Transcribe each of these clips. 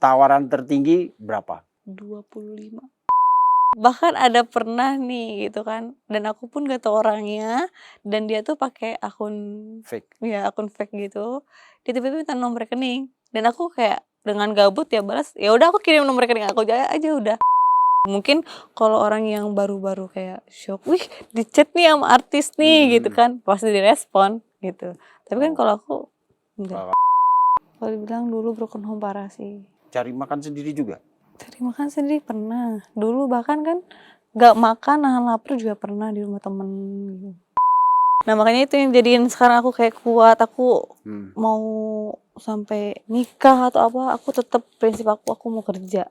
tawaran tertinggi berapa? 25. Bahkan ada pernah nih gitu kan, dan aku pun gak tahu orangnya, dan dia tuh pakai akun Fake. ya akun fake gitu. Dia tiba-tiba minta nomor rekening, dan aku kayak dengan gabut ya balas, ya udah aku kirim nomor rekening aku aja udah. Mungkin kalau orang yang baru-baru kayak shock, wih di chat nih sama artis nih gitu kan, pasti direspon gitu. Tapi kan kalau aku enggak. Kalau dibilang dulu broken home parah sih. Cari makan sendiri juga? Cari makan sendiri pernah. Dulu bahkan kan gak makan, nahan lapar juga pernah di rumah temen gitu. Nah makanya itu yang jadiin sekarang aku kayak kuat. Aku mau sampai nikah atau apa, aku tetap prinsip aku mau kerja.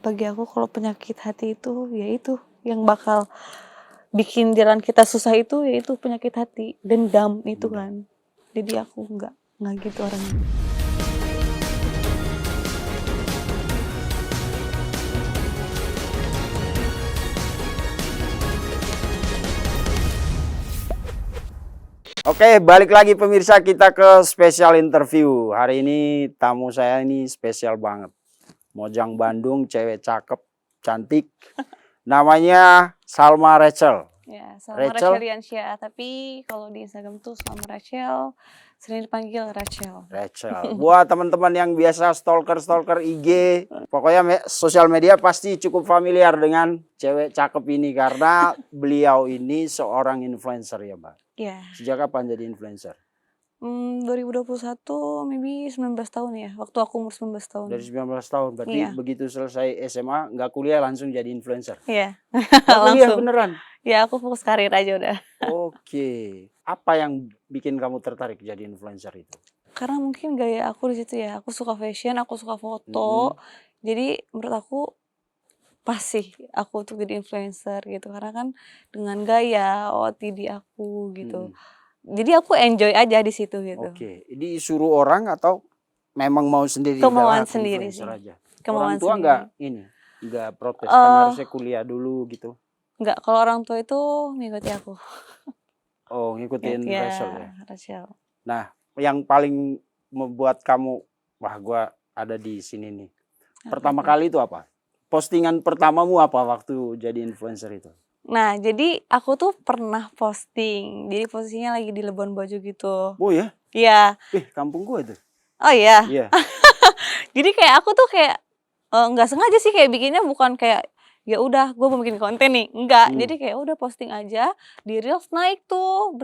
Bagi aku kalau penyakit hati itu, ya itu yang bakal bikin jalan kita susah itu, yaitu penyakit hati, dendam itu kan. Jadi aku nggak gitu orangnya. Oke, balik lagi pemirsa, kita ke spesial interview. Hari ini tamu saya ini spesial banget. Mojang Bandung, cewek cakep, cantik. Namanya Salma Rachel. Ya, Salma Rachel Yansyah, tapi kalau di Instagram tuh Salma Rachel, sering dipanggil Rachel. Rachel. Buat teman-teman yang biasa stalker IG, pokoknya sosial media pasti cukup familiar dengan cewek cakep ini karena beliau ini seorang influencer ya, Mbak. Iya. Sejak kapan jadi influencer? 2021, maybe 19 tahun ya, waktu aku umur 19 tahun. Dari 19 tahun, berarti begitu selesai SMA, nggak kuliah langsung jadi influencer? Iya, nggak kuliah beneran? Ya aku fokus karir aja udah. Oke, apa yang bikin kamu tertarik jadi influencer itu? Karena mungkin gaya aku di situ ya, aku suka fashion, aku suka foto, jadi menurut aku pas sih aku untuk jadi influencer gitu, karena kan dengan gaya, OOTD aku gitu. Jadi aku enjoy aja di situ gitu. Oke, disuruh orang atau memang mau sendiri? Kemauan sendiri sih. Aja. Kemauan orang tua sendiri. nggak protes kan harusnya kuliah dulu gitu? Enggak, kalau orang tua itu mengikuti aku. Oh, ngikutin Rachel ya? Rachel. Nah, yang paling membuat kamu, wah gua ada di sini nih. Pertama kali itu apa? Postingan pertamamu apa waktu jadi influencer itu? Nah, jadi aku tuh pernah posting. Jadi posisinya lagi di Labuan Bajo gitu. Oh ya? Iya. Kampung gua itu. Oh iya? Iya. Jadi kayak aku tuh kayak nggak sengaja sih kayak bikinnya, bukan kayak ya udah gue mau bikin konten nih. Enggak. Jadi kayak udah posting aja, di Reels naik tuh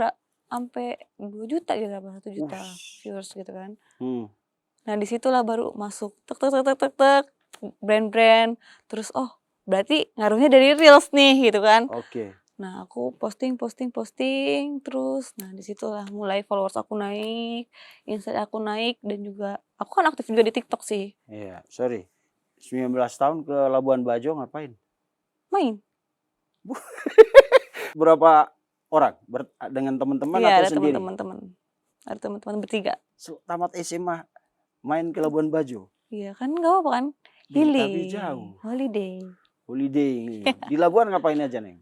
sampai 2 juta gitu, apa 1 juta viewers gitu kan. Nah, disitulah baru masuk tek brand-brand, terus oh berarti ngaruhnya dari Reels nih gitu kan. Oke. Nah, aku posting terus. Nah, disitulah mulai followers aku naik, insight aku naik, dan juga aku kan aktif juga di TikTok sih. Iya, sorry. 19 tahun ke Labuan Bajo ngapain? Main. Berapa orang? Dengan teman-teman atau sendiri? Ada teman-teman bertiga. Tamat SMA main ke Labuan Bajo? Iya kan, nggak apa-apa kan? Tapi jauh. Holiday. Di Labuan ngapain aja, Neng?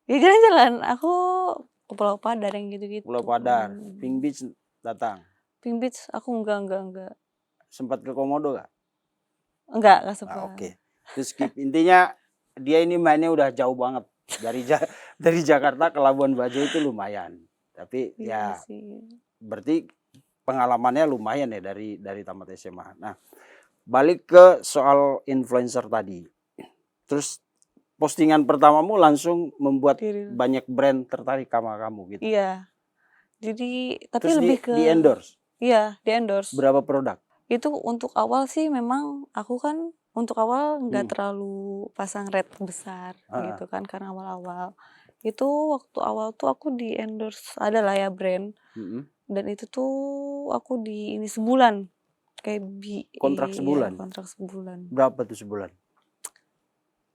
Ya jalan-jalan. Aku ke Pulau Padar yang gitu-gitu. Pulau Padar, Pink Beach datang? Pink Beach aku enggak. Sempat ke Komodo gak? Enggak sempat. Oke. Terus skip. Intinya dia ini mainnya udah jauh banget. Dari Jakarta ke Labuan Bajo itu lumayan. Tapi ya berarti pengalamannya lumayan ya dari tamat SMA. Nah, balik ke soal influencer tadi. Terus postingan pertamamu langsung membuat banyak brand tertarik sama kamu gitu. Iya. Jadi tapi terus lebih ke di endorse. Iya, di endorse. Berapa produk? Itu untuk awal sih memang aku kan untuk awal nggak terlalu pasang rate besar gitu kan, karena awal-awal. Itu waktu awal tuh aku di endorse ada lah ya brand. Dan itu tuh aku di ini sebulan. Kayak kontrak sebulan. Iya, kontrak sebulan. Berapa tuh sebulan?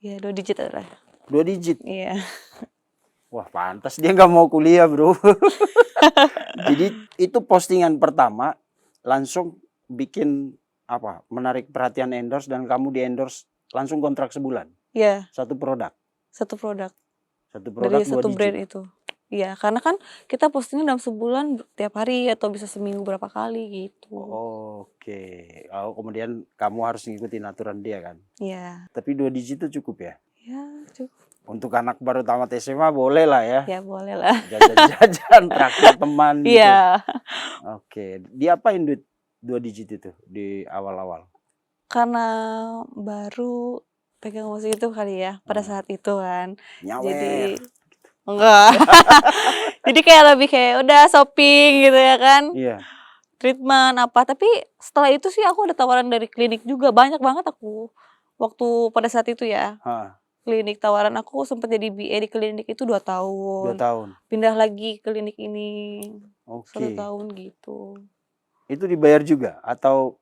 Ya 2 digit ada. 2 digit? Iya. Wah, pantas dia nggak mau kuliah, bro. Jadi itu postingan pertama langsung bikin apa? Menarik perhatian endorse, dan kamu di endorse langsung kontrak sebulan. Iya. Satu produk. Dari 2 satu digit. brand itu. Iya, karena kan kita postingnya dalam sebulan tiap hari atau bisa seminggu berapa kali gitu. Oke. Oh, kemudian kamu harus ngikutin aturan dia kan? Iya. Tapi 2 digit itu cukup ya? Ya, cukup. Untuk anak baru tamat SMA boleh lah ya? Ya boleh lah. Jajan-jajan, traktir teman gitu. Iya. Oke. Diapain duit 2 digit itu di awal-awal? Karena baru pegang musik itu kali ya, pada saat itu kan. Nyawer. Jadi enggak. Jadi kayak lebih kayak udah shopping gitu ya kan. Iya. Treatment apa, tapi setelah itu sih aku ada tawaran dari klinik juga, banyak banget aku. Waktu pada saat itu ya. Heeh. Klinik tawaran aku sempat jadi BA di klinik itu 2 2 tahun. tahun. Pindah lagi ke klinik ini 1 Oke. tahun gitu. Itu dibayar juga atau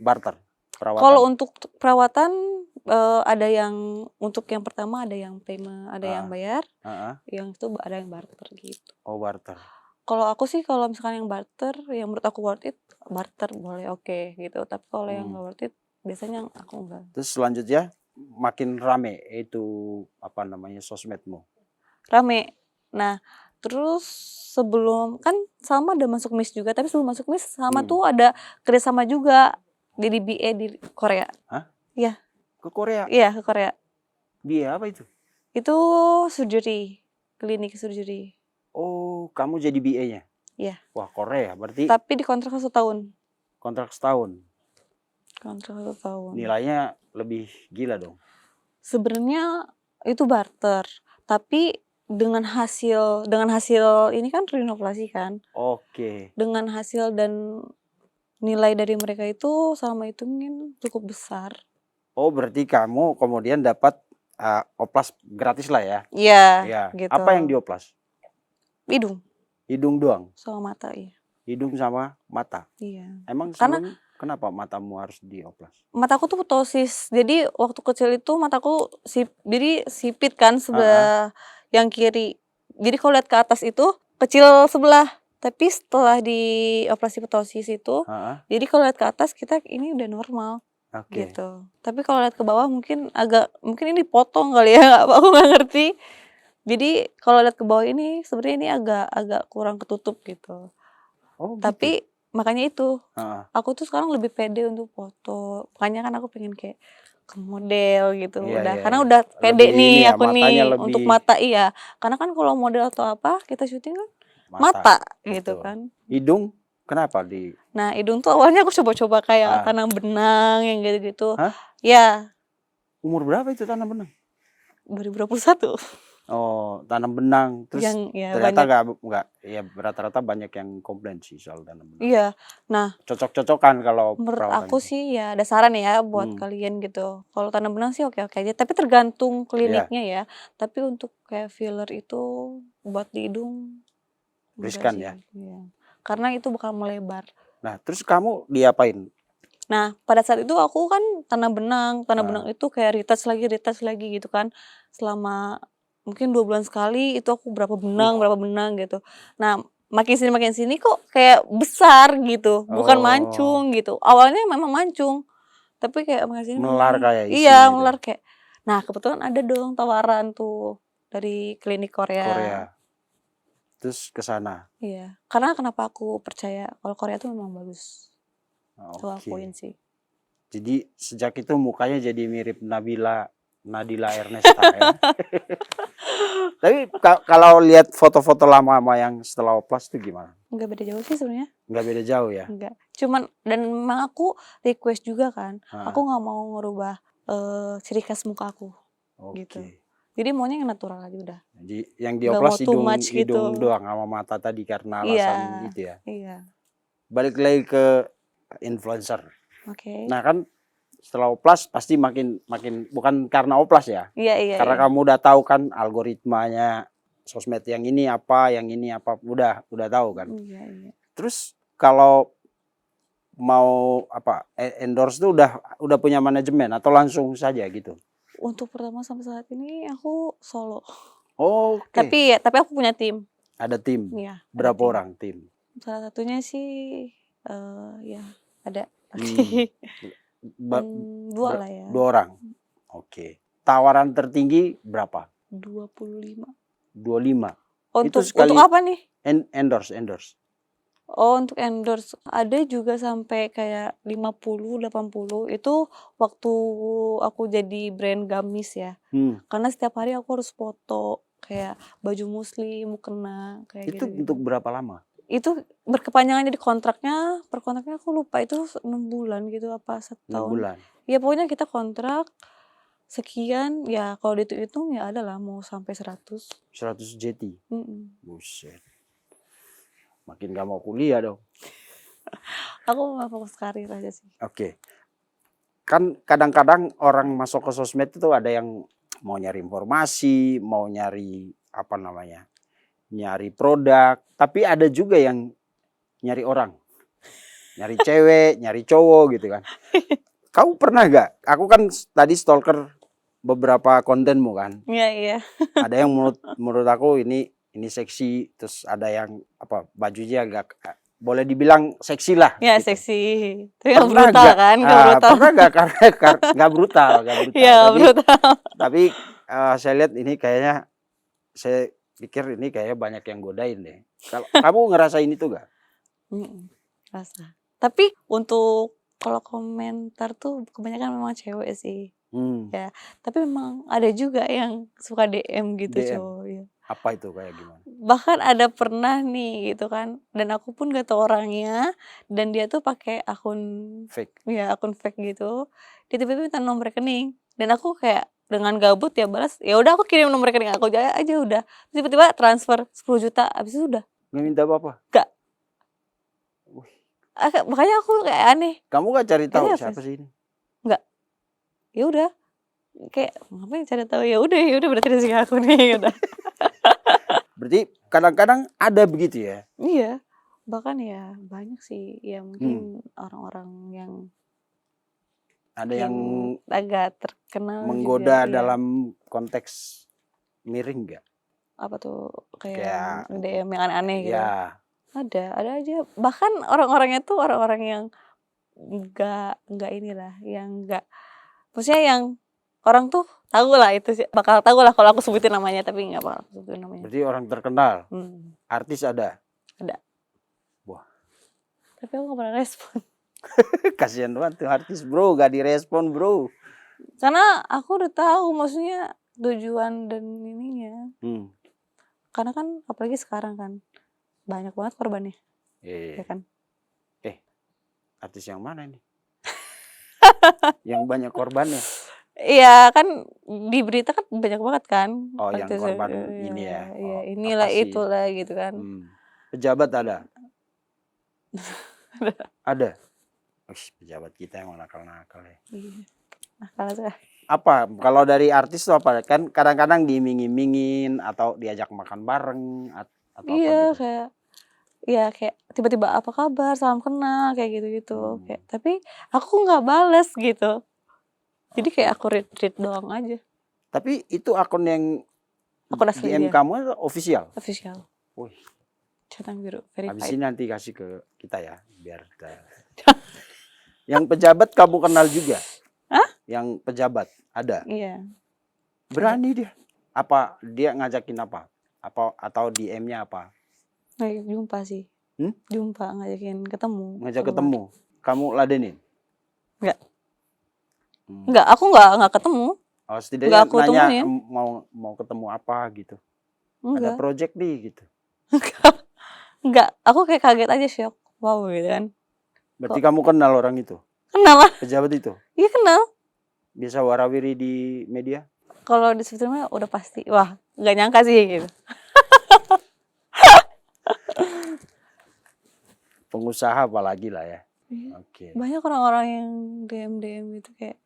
barter perawatan? Kalau untuk perawatan ada yang untuk yang pertama ada yang payment, ada yang bayar, yang itu ada yang barter gitu. Oh, barter. Kalau aku sih kalau misalkan yang barter, yang menurut aku worth it, barter boleh oke gitu. Tapi kalau yang nggak worth it, biasanya aku enggak. Terus selanjutnya makin rame itu apa namanya sosmedmu? Rame. Nah, terus sebelum kan Salma udah masuk Miss juga, tapi sebelum masuk Miss Salma tuh ada kerjasama juga jadi BA di Korea. Hah? Iya. Ke Korea? Iya, ke Korea. BA apa itu? Itu surgery, klinik surgery. Oh, kamu jadi BA-nya? Iya. Wah, Korea berarti Tapi dikontrak 1 tahun. kontrak setahun. Kontrak 1 tahun. Nilainya lebih gila dong. Sebenarnya itu barter, tapi dengan hasil ini kan reinovasi kan. Oke. Dengan hasil dan nilai dari mereka itu sama itu mungkin cukup besar. Oh, berarti kamu kemudian dapat oplas gratis lah ya? Iya, Iya. gitu. Apa yang dioplas? Hidung Hidung doang? sama mata, iya. Hidung sama mata? Iya. Emang Karena sebelum kenapa matamu harus dioplas? mataku tuh ptosis. Jadi waktu kecil itu mataku jadi sipit kan sebelah yang kiri. Jadi kalau lihat ke atas itu kecil sebelah. Tapi setelah dioperasi ptosis itu, jadi kalau lihat ke atas kita ini udah normal. Gitu. Tapi kalau lihat ke bawah mungkin ini potong kali ya, aku nggak ngerti. Jadi kalau lihat ke bawah ini sebenarnya ini agak kurang ketutup gitu. Oh, Tapi makanya itu, aku tuh sekarang lebih pede untuk foto. Makanya kan aku pengen kayak ke model gitu. Karena udah pede nih aku nih untuk mata, iya. Karena kan kalau model atau apa kita syuting kan mata gitu kan. Hidung kenapa Nah, hidung tuh awalnya aku coba-coba kayak tanam benang yang gitu-gitu. Hah? Ya. Umur berapa itu tanam benang? 2021. Oh, tanam benang. Terus ternyata nggak, ya rata-rata banyak yang komplain sih soal tanam benang. Iya. Nah, cocok-cocokan kalau menurut aku sih ya ada saran ya buat kalian gitu. Kalau tanam benang sih oke-oke aja, tapi tergantung kliniknya ya. Tapi untuk kayak filler itu buat di hidung riskan ya. Iya. Karena itu bakal melebar. Nah, terus kamu diapain? Nah, pada saat itu aku kan tanam benang itu kayak retouch lagi gitu kan. Selama mungkin 2 bulan sekali itu aku berapa benang gitu. Nah, makin sini kok kayak besar gitu, bukan mancung gitu. Awalnya memang mancung, tapi kayak makin sini melar kayak iya, melar kayak. Nah, kebetulan ada dong tawaran tuh dari klinik Korea. Terus ke sana. Iya, karena kenapa aku percaya kalau Korea tuh memang bagus. Itu akuin sih. Jadi sejak itu mukanya jadi mirip Nadila Ernesta ya. Tapi kalau lihat foto-foto lama yang setelah oplas itu gimana? Enggak beda jauh sih sebenarnya. Enggak beda jauh ya? Enggak. Cuman dan memang aku request juga kan. Aku nggak mau ngerubah ciri khas muka aku. Gitu. Jadi maunya yang natural aja udah. Jadi yang dioplas hidung doang sama mata tadi karena alasan itu ya. Iya. Balik lagi ke influencer. Oke. Nah kan setelah oplas pasti makin bukan karena oplas ya. Iya. Karena kamu udah tahu kan algoritmanya sosmed yang ini apa udah tahu kan. Iya. Terus kalau mau endorse tuh udah punya manajemen atau langsung saja gitu? Untuk pertama sampai saat ini aku solo. Oke. Tapi aku punya tim. Ada tim? Iya. Berapa orang tim? Salah satunya sih ya ada. 2 lah ya. 2 orang. Oke. Tawaran tertinggi berapa? 25. 25. Untuk sekali apa nih? endorse. Oh, untuk endorse ada juga sampai kayak 50, 80 itu waktu aku jadi brand gamis ya. Karena setiap hari aku harus foto kayak baju muslim, mukena, kayak Itu gitu-gitu. untuk berapa lama? Itu berkepanjangan jadi kontraknya, per kontraknya aku lupa itu 6 bulan gitu apa 1 6 tahun. bulan. Ya pokoknya kita kontrak sekian, ya kalau dihitung-hitung ya ada lah mau sampai 100. 100 JT. Buset. Makin gak mau kuliah dong. Aku mau fokus karir aja sih. Oke. Kan kadang-kadang orang masuk ke sosmed itu ada yang mau nyari informasi, mau nyari apa namanya, nyari produk. Tapi ada juga yang nyari orang. Nyari cewek, nyari cowok gitu kan. Kamu pernah gak? Aku kan tadi stalker beberapa kontenmu kan. Iya. Ada yang menurut aku ini seksi, terus ada yang apa bajunya agak boleh dibilang seksi lah. Ya gitu. seksi, tapi nggak brutal kan? Nggak brutal. Pernah gak? Karena nggak brutal. Iya brutal. Tapi saya lihat ini kayaknya, saya pikir ini kayaknya banyak yang godain deh. Kalau kamu ngerasain itu gak? Rasa. Tapi untuk kalau komentar tuh kebanyakan memang cewek sih. Ya, tapi memang ada juga yang suka DM gitu cowok. Ya. Apa itu kayak gimana? Bahkan ada pernah nih gitu kan, dan aku pun gak tahu orangnya, dan dia tuh pakai akun fake. Ya, akun fake gitu. Dia tiba-tiba minta nomor rekening, dan aku kayak dengan gabut ya balas, ya udah aku kirim nomor rekening aku aja udah. Tiba-tiba transfer 10 juta, habis itu udah. Nggak minta apa-apa? Gak. Makanya aku kayak aneh. Kamu gak cari tahu siapa sih ini? Enggak. Ya udah. Kayak ngapain cari tahu, ya udah berarti rezeki aku nih udah. Berarti kadang-kadang ada begitu ya? Iya. Bahkan ya banyak sih ya mungkin orang-orang yang ada yang agak terkenal menggoda juga, dalam konteks miring gak? Apa tuh kayak DM yang aneh-aneh gitu. Ya. Ada aja. Bahkan orang-orangnya tuh orang-orang yang enggak inilah, yang enggak, maksudnya yang orang tuh tahu lah itu sih, bakal tahu lah kalau aku sebutin namanya, tapi nggak bakal aku sebutin namanya. Berarti orang terkenal. Artis ada? Ada. Wah. Tapi aku nggak pernah respon. Kasian banget tuh artis bro, gak direspon bro. Karena aku udah tahu maksudnya tujuan dan ininya. Karena kan apalagi sekarang kan banyak banget korbannya. Ya kan? Artis yang mana ini? Yang banyak korbannya? Iya kan di berita kan banyak banget kan. Oh yang korban ini ya. Iya inilah itulah gitu kan. Pejabat ada? Ada? Pejabat kita yang nakal-nakal ya. Iya. Nakal sekali. Apa? Kalau dari artis tuh apa? Kan kadang-kadang diiming-imingin atau diajak makan bareng atau iya, apa gitu. Kayak tiba-tiba apa kabar, salam kenal kayak gitu-gitu. Kayak tapi aku nggak bales gitu. Jadi kayak aku read doang aja. Tapi itu akun yang DM kamu official? Official. Wih. Centang biru, verified. Habis ini nanti kasih ke kita ya, biar kita. Yang pejabat kamu kenal juga? Hah? Yang pejabat ada? Iya. Berani dia? Apa dia ngajakin apa? Atau DM-nya apa? Jumpa sih. Jumpa, ngajakin ketemu. Ngajak ketemu. Kamu ladenin? Enggak. Enggak, aku enggak ketemu. Oh, setidaknya aku nanya temuin. mau ketemu apa gitu. Enggak. Ada project nih gitu. Enggak, aku kayak kaget aja shock. Wow gitu kan. Berarti kamu kenal orang itu? Kenal lah. Pejabat itu? Iya kenal. Bisa warawiri di media? Kalau di sebetulnya udah pasti. Wah, enggak nyangka sih gitu. Pengusaha apalagi lah ya. Oke. Banyak orang-orang yang DM gitu kayak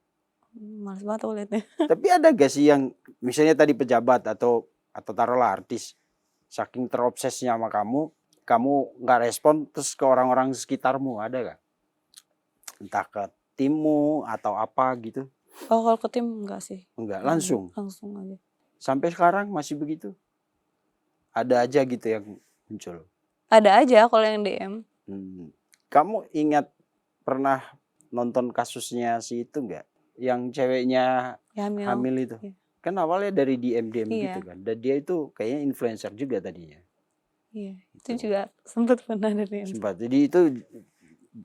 males banget aku liatnya. Tapi ada gak sih yang misalnya tadi pejabat atau taruhlah artis, saking terobsesnya sama kamu nggak respon terus ke orang-orang sekitarmu, ada gak? Entah ke timmu atau apa gitu? Oh kalau ke tim enggak sih. Enggak, langsung? Langsung aja. Sampai sekarang masih begitu? Ada aja gitu yang muncul? Ada aja kalau yang DM. Kamu ingat pernah nonton kasusnya si itu enggak? Yang ceweknya hamil itu? Ya. Kan awalnya dari DM Iya. gitu kan. Dan dia itu kayaknya influencer juga tadinya. Iya, itu Gitu. juga sempet pernah dari Sempat. Jadi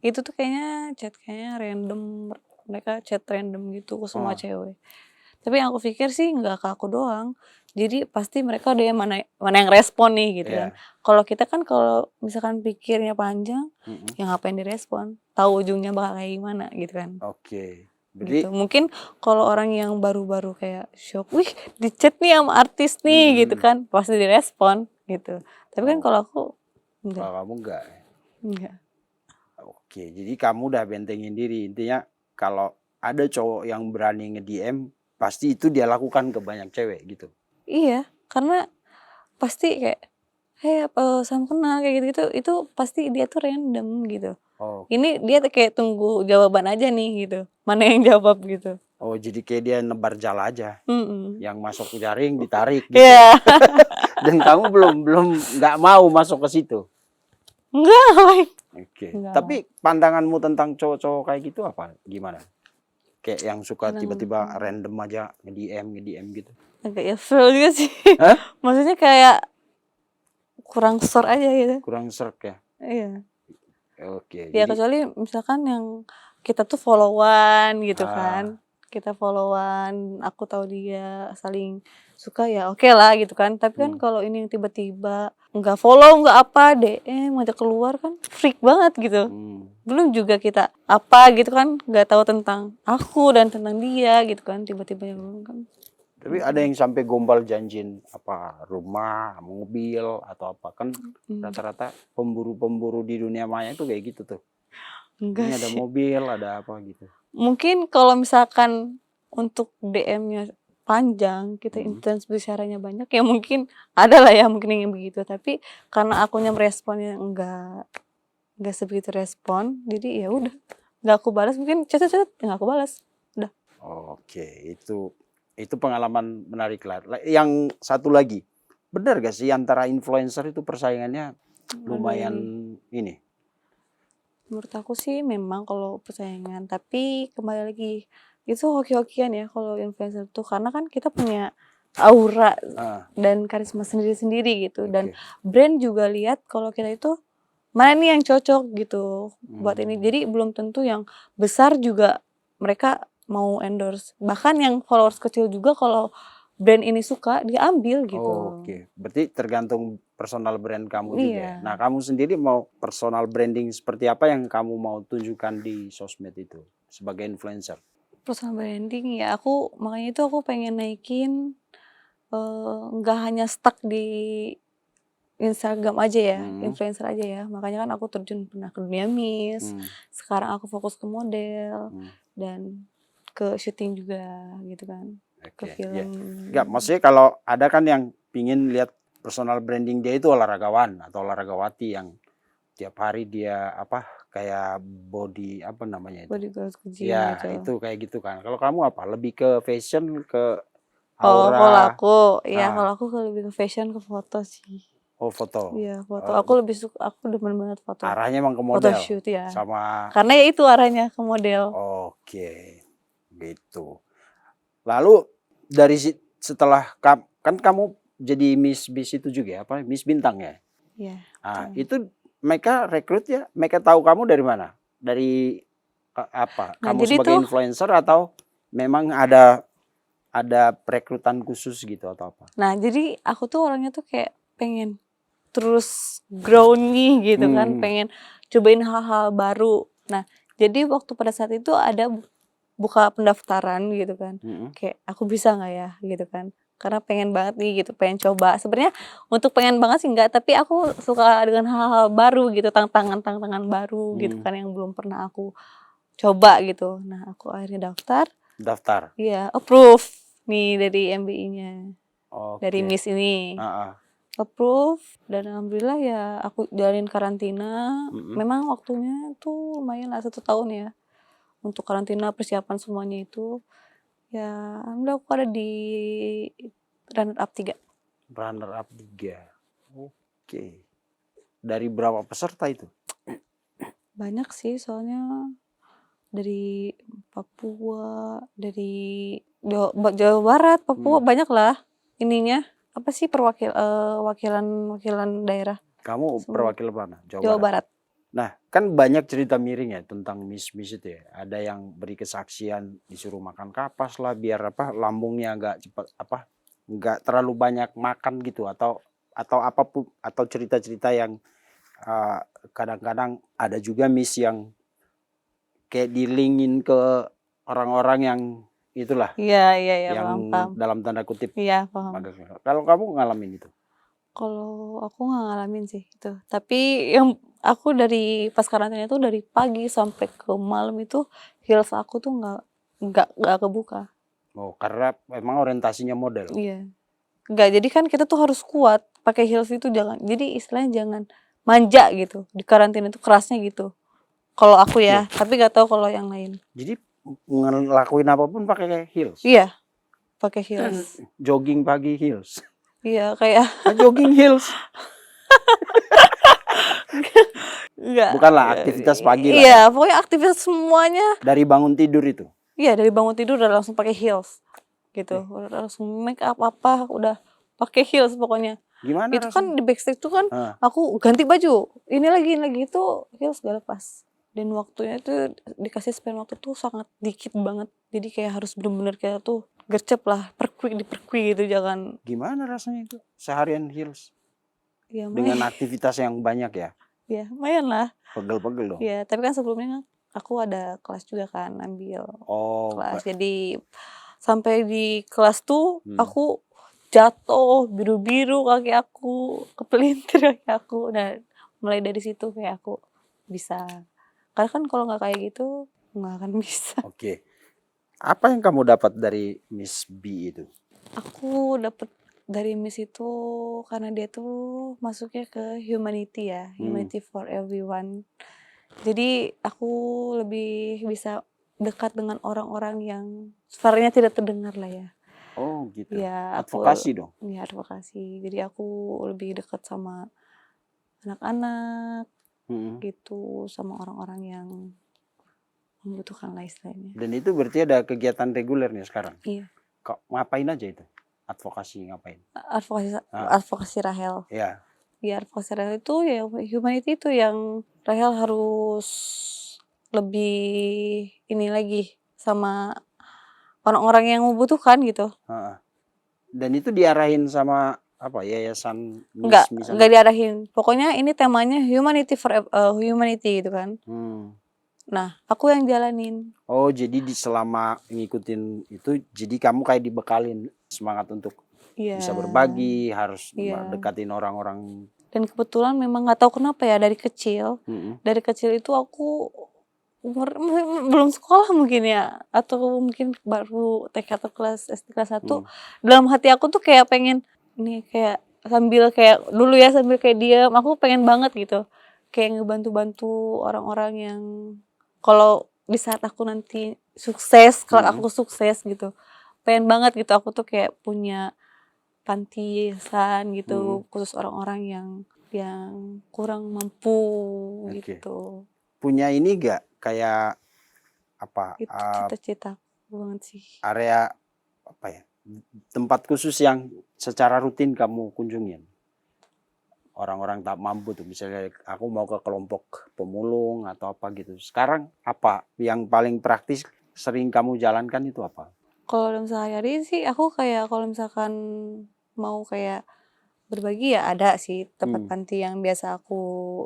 itu tuh kayaknya chat kayaknya random, mereka chat random gitu ke semua oh, cewek. Tapi yang aku pikir sih nggak ke aku doang. Jadi pasti mereka ada yang mana mana yang respon nih gitu kan. ya. Kalau kita kan kalau misalkan pikirnya panjang, Mm-mm. ya ngapain direspon? Tahu ujungnya bakal kayak gimana gitu kan. Oke. Gitu. Berarti Mungkin kalau orang yang baru-baru kayak shock, wih di chat nih sama artis nih gitu kan, pasti direspon gitu. Tapi kan oh, kalau aku enggak, kalau kamu enggak. enggak. Oke, jadi kamu udah bentengin diri. Intinya kalau ada cowok yang berani nge-DM, pasti itu dia lakukan ke banyak cewek gitu. Iya, karena pasti kayak, "Hey, salam kenal," kayak gitu-gitu, itu pasti dia tuh random gitu. Oh, Ini dia tuh kayak tunggu jawaban aja nih gitu, mana yang jawab gitu. oh jadi kayak dia nebar jala aja. Mhm. Yang masuk ke jaring ditarik gitu. Iya. Dan kamu belum nggak mau masuk ke situ. Enggak, ngapain. Oke. Enggak Tapi mau. pandanganmu tentang cowok-cowok kayak gitu apa? Gimana? Kayak yang suka tiba-tiba Pandanganku random aja nge-DM gitu. agak ilfil juga sih. Hah? Maksudnya kayak kurang ser aja gitu. Kurang serk ya. Iya. Oke, Ya jadi kecuali misalkan yang kita tuh follow-an gitu kan. ah, Kita follow-an, aku tahu dia, saling suka ya oke lah gitu kan. Tapi kan hmm, kalau ini yang tiba-tiba nggak follow, nggak apa, DM ngajak keluar kan freak banget gitu. hmm. Belum juga kita apa gitu kan, nggak tahu tentang aku dan tentang dia gitu kan. Tiba-tiba yang kan. Tapi ada yang sampai gombal janjin apa rumah, mobil atau apa kan Hmm, rata-rata pemburu-pemburu di dunia maya itu kayak gitu tuh. enggak Ini ada sih. mobil, ada apa gitu. Mungkin kalau misalkan untuk DM-nya panjang, kita Hmm. intens bicaranya banyak, ya mungkin ada lah ya mungkin yang begitu. Tapi karena akunya meresponnya enggak sebegitu respon, jadi ya Oke. udah, nggak aku balas, mungkin chat-chat nggak aku balas. Udah. Oke, itu pengalaman menarik lah. Yang satu lagi, benar gak sih antara influencer itu persaingannya Ada lumayan ini. ini? Menurut aku sih memang kalau persaingan, tapi kembali lagi itu hoki-hokian ya kalau influencer tuh karena kan kita punya aura Ah, dan karisma sendiri-sendiri gitu dan oke. brand juga lihat kalau kita itu mana nih yang cocok gitu buat ini. Hmm. Jadi belum tentu yang besar juga mereka mau endorse. Bahkan yang followers kecil juga kalau brand ini suka dia ambil gitu. Oke, berarti tergantung personal brand kamu juga ya. Nah, Iya. kamu sendiri mau personal branding seperti apa yang kamu mau tunjukkan di sosmed itu sebagai influencer? Personal branding ya aku makanya itu aku pengen naikin nggak hanya stuck di Instagram aja ya, Hmm, influencer aja ya. Makanya kan aku terjun pernah ke dunia Miss, hmm, sekarang aku fokus ke model hmm. dan ke syuting juga gitu kan, ke Oke, ya. film. Enggak, maksudnya kalau ada kan yang pingin lihat personal branding dia itu olahragawan atau olahragawati yang tiap hari dia apa kayak body apa namanya itu? Bodyguard ke gym Ya, gitu. itu kayak gitu kan. Kalau kamu apa? Lebih ke fashion, ke Oh, kalau aura, aku, ya ah, kalau aku lebih ke fashion, ke foto sih. oh foto. Iya, foto. Eh, Aku lebih suka, aku demen banget foto. arahnya emang ke Foto model shoot ya. sama Karena ya itu arahnya ke model. oke, gitu. Lalu dari setelah kan kamu jadi Miss Bis itu juga ya, apa Miss Bintang ya? Iya, Ah, betul. itu mereka rekrut ya? Mereka tahu kamu dari mana? Dari apa? Nah, Kamu jadi sebagai tuh, influencer atau memang ada perekrutan khusus gitu atau apa? nah jadi aku tuh orangnya tuh kayak pengen terus grow nih gitu kan, Hmm, pengen cobain hal-hal baru. Nah, jadi waktu pada saat itu ada buka pendaftaran gitu kan, hmm, kayak aku bisa nggak ya gitu kan, karena pengen banget nih gitu, pengen coba. Sebenarnya untuk pengen banget sih enggak, tapi aku suka dengan hal-hal baru gitu, tantangan-tantangan baru gitu hmm. kan yang belum pernah aku coba gitu. Nah, aku akhirnya daftar, Daftar. iya approve nih dari MBI-nya, dari Oke. Miss ini. Ah, ah. Approve dan alhamdulillah ya aku jalanin karantina, Mm-mm. memang waktunya tuh lumayan lah 1 tahun ya, untuk karantina persiapan semuanya itu, ya alhamdulillah aku ada di runner up 3. Runner up 3. Oke. Dari berapa peserta itu? Banyak sih soalnya dari Papua, dari Jawa Barat, Papua, banyak lah ininya. Apa sih wakilan daerah? Kamu perwakilan mana? Jawa Barat. Nah, kan banyak cerita miring ya tentang miss-miss itu ya. Ada yang beri kesaksian disuruh makan kapas lah biar lambungnya agak cepat nggak terlalu banyak makan gitu atau apapun atau cerita-cerita yang kadang-kadang ada juga miss yang kayak dilingin ke orang-orang yang itulah. Iya, yang paham. dalam tanda kutip. Iya, paham. Kalau kamu ngalamin itu? Kalau aku nggak ngalamin sih itu. Tapi yang aku dari pas karantina itu dari pagi sampai ke malam itu heels aku tuh nggak kebuka. Oh, karena memang orientasinya model. Iya. Nggak, jadi kan kita tuh harus kuat pakai heels itu, jangan. Jadi istilahnya jangan manja gitu. Di karantina itu kerasnya gitu. Kalau aku ya, tapi nggak tahu kalau yang lain. Jadi ngelakuin apapun pakai heels. Iya, pakai heels. Jogging pagi heels. Iya, kayak jogging heels. Enggak. Bukanlah aktivitas pagi lah. Iya, pokoknya aktivitas semuanya. Dari bangun tidur itu. Iya, dari bangun tidur udah langsung pakai heels. Gitu. Udah langsung make up apa, udah pakai heels pokoknya. Gimana itu rasanya? Kan di backstage tuh kan aku ganti baju. Ini lagi itu heels gak lepas. Dan waktunya itu dikasih span waktu tuh sangat dikit banget. Jadi kayak harus bener-bener kayak tuh gercep lah, diperkui gitu, jangan. Gimana rasanya itu seharian heels? Ya, dengan aktivitas yang banyak ya? Ya, lumayan lah. Pegel-pegel dong. Ya, tapi kan sebelumnya aku ada kelas juga kan, ambil kelas. Jadi sampai di kelas tuh aku jatuh, biru-biru kaki aku, kepelintir kaki aku. Nah, mulai dari situ kayak aku bisa. Karena kan kalau nggak kayak gitu nggak akan bisa. Oke. Apa yang kamu dapat dari Miss B itu? Aku dapat dari Miss itu karena dia tuh masuknya ke humanity ya, humanity for everyone. Jadi aku lebih bisa dekat dengan orang-orang yang suaranya tidak terdengar lah ya. Oh gitu. Ya, advokasi dong. Iya, advokasi. Jadi aku lebih dekat sama anak-anak gitu, sama orang-orang yang membutuhkan lah istilahnya. Dan itu berarti ada kegiatan regulernya sekarang? Iya. Ngapain aja itu? Advokasi ngapain? Advokasi Rahel. Iya. Ya, advokasi Rahel itu ya humanity itu yang Rahel harus lebih ini lagi sama orang-orang yang membutuhkan gitu. Dan itu diarahin sama apa yayasan Miss misalnya? Enggak diarahin. Pokoknya ini temanya humanity for humanity gitu kan. Nah, aku yang jalanin. Oh, jadi selama ngikutin itu, jadi kamu kayak dibekalin semangat untuk bisa berbagi, harus mendekatin orang-orang. Dan kebetulan memang nggak tahu kenapa ya dari kecil itu aku belum sekolah mungkin ya, atau mungkin baru TK atau kelas SD kelas 1. Dalam hati aku tuh kayak pengen ini kayak sambil kayak diam, aku pengen banget gitu. Kayak ngebantu-bantu orang-orang yang kalau di saat aku nanti sukses, kalau aku sukses gitu, pengen banget gitu aku tuh kayak punya panti asuhan gitu, khusus orang-orang yang kurang mampu gitu. Punya ini gak kayak apa? Itu cita-cita banget sih. Area apa ya? Tempat khusus yang secara rutin kamu kunjungin? Orang-orang tak mampu tuh, misalnya aku mau ke kelompok pemulung atau apa gitu. Sekarang apa yang paling praktis sering kamu jalankan itu apa? Kalau dalam sehari-hari sih aku kayak kalau misalkan mau kayak berbagi ya ada sih tempat panti yang biasa aku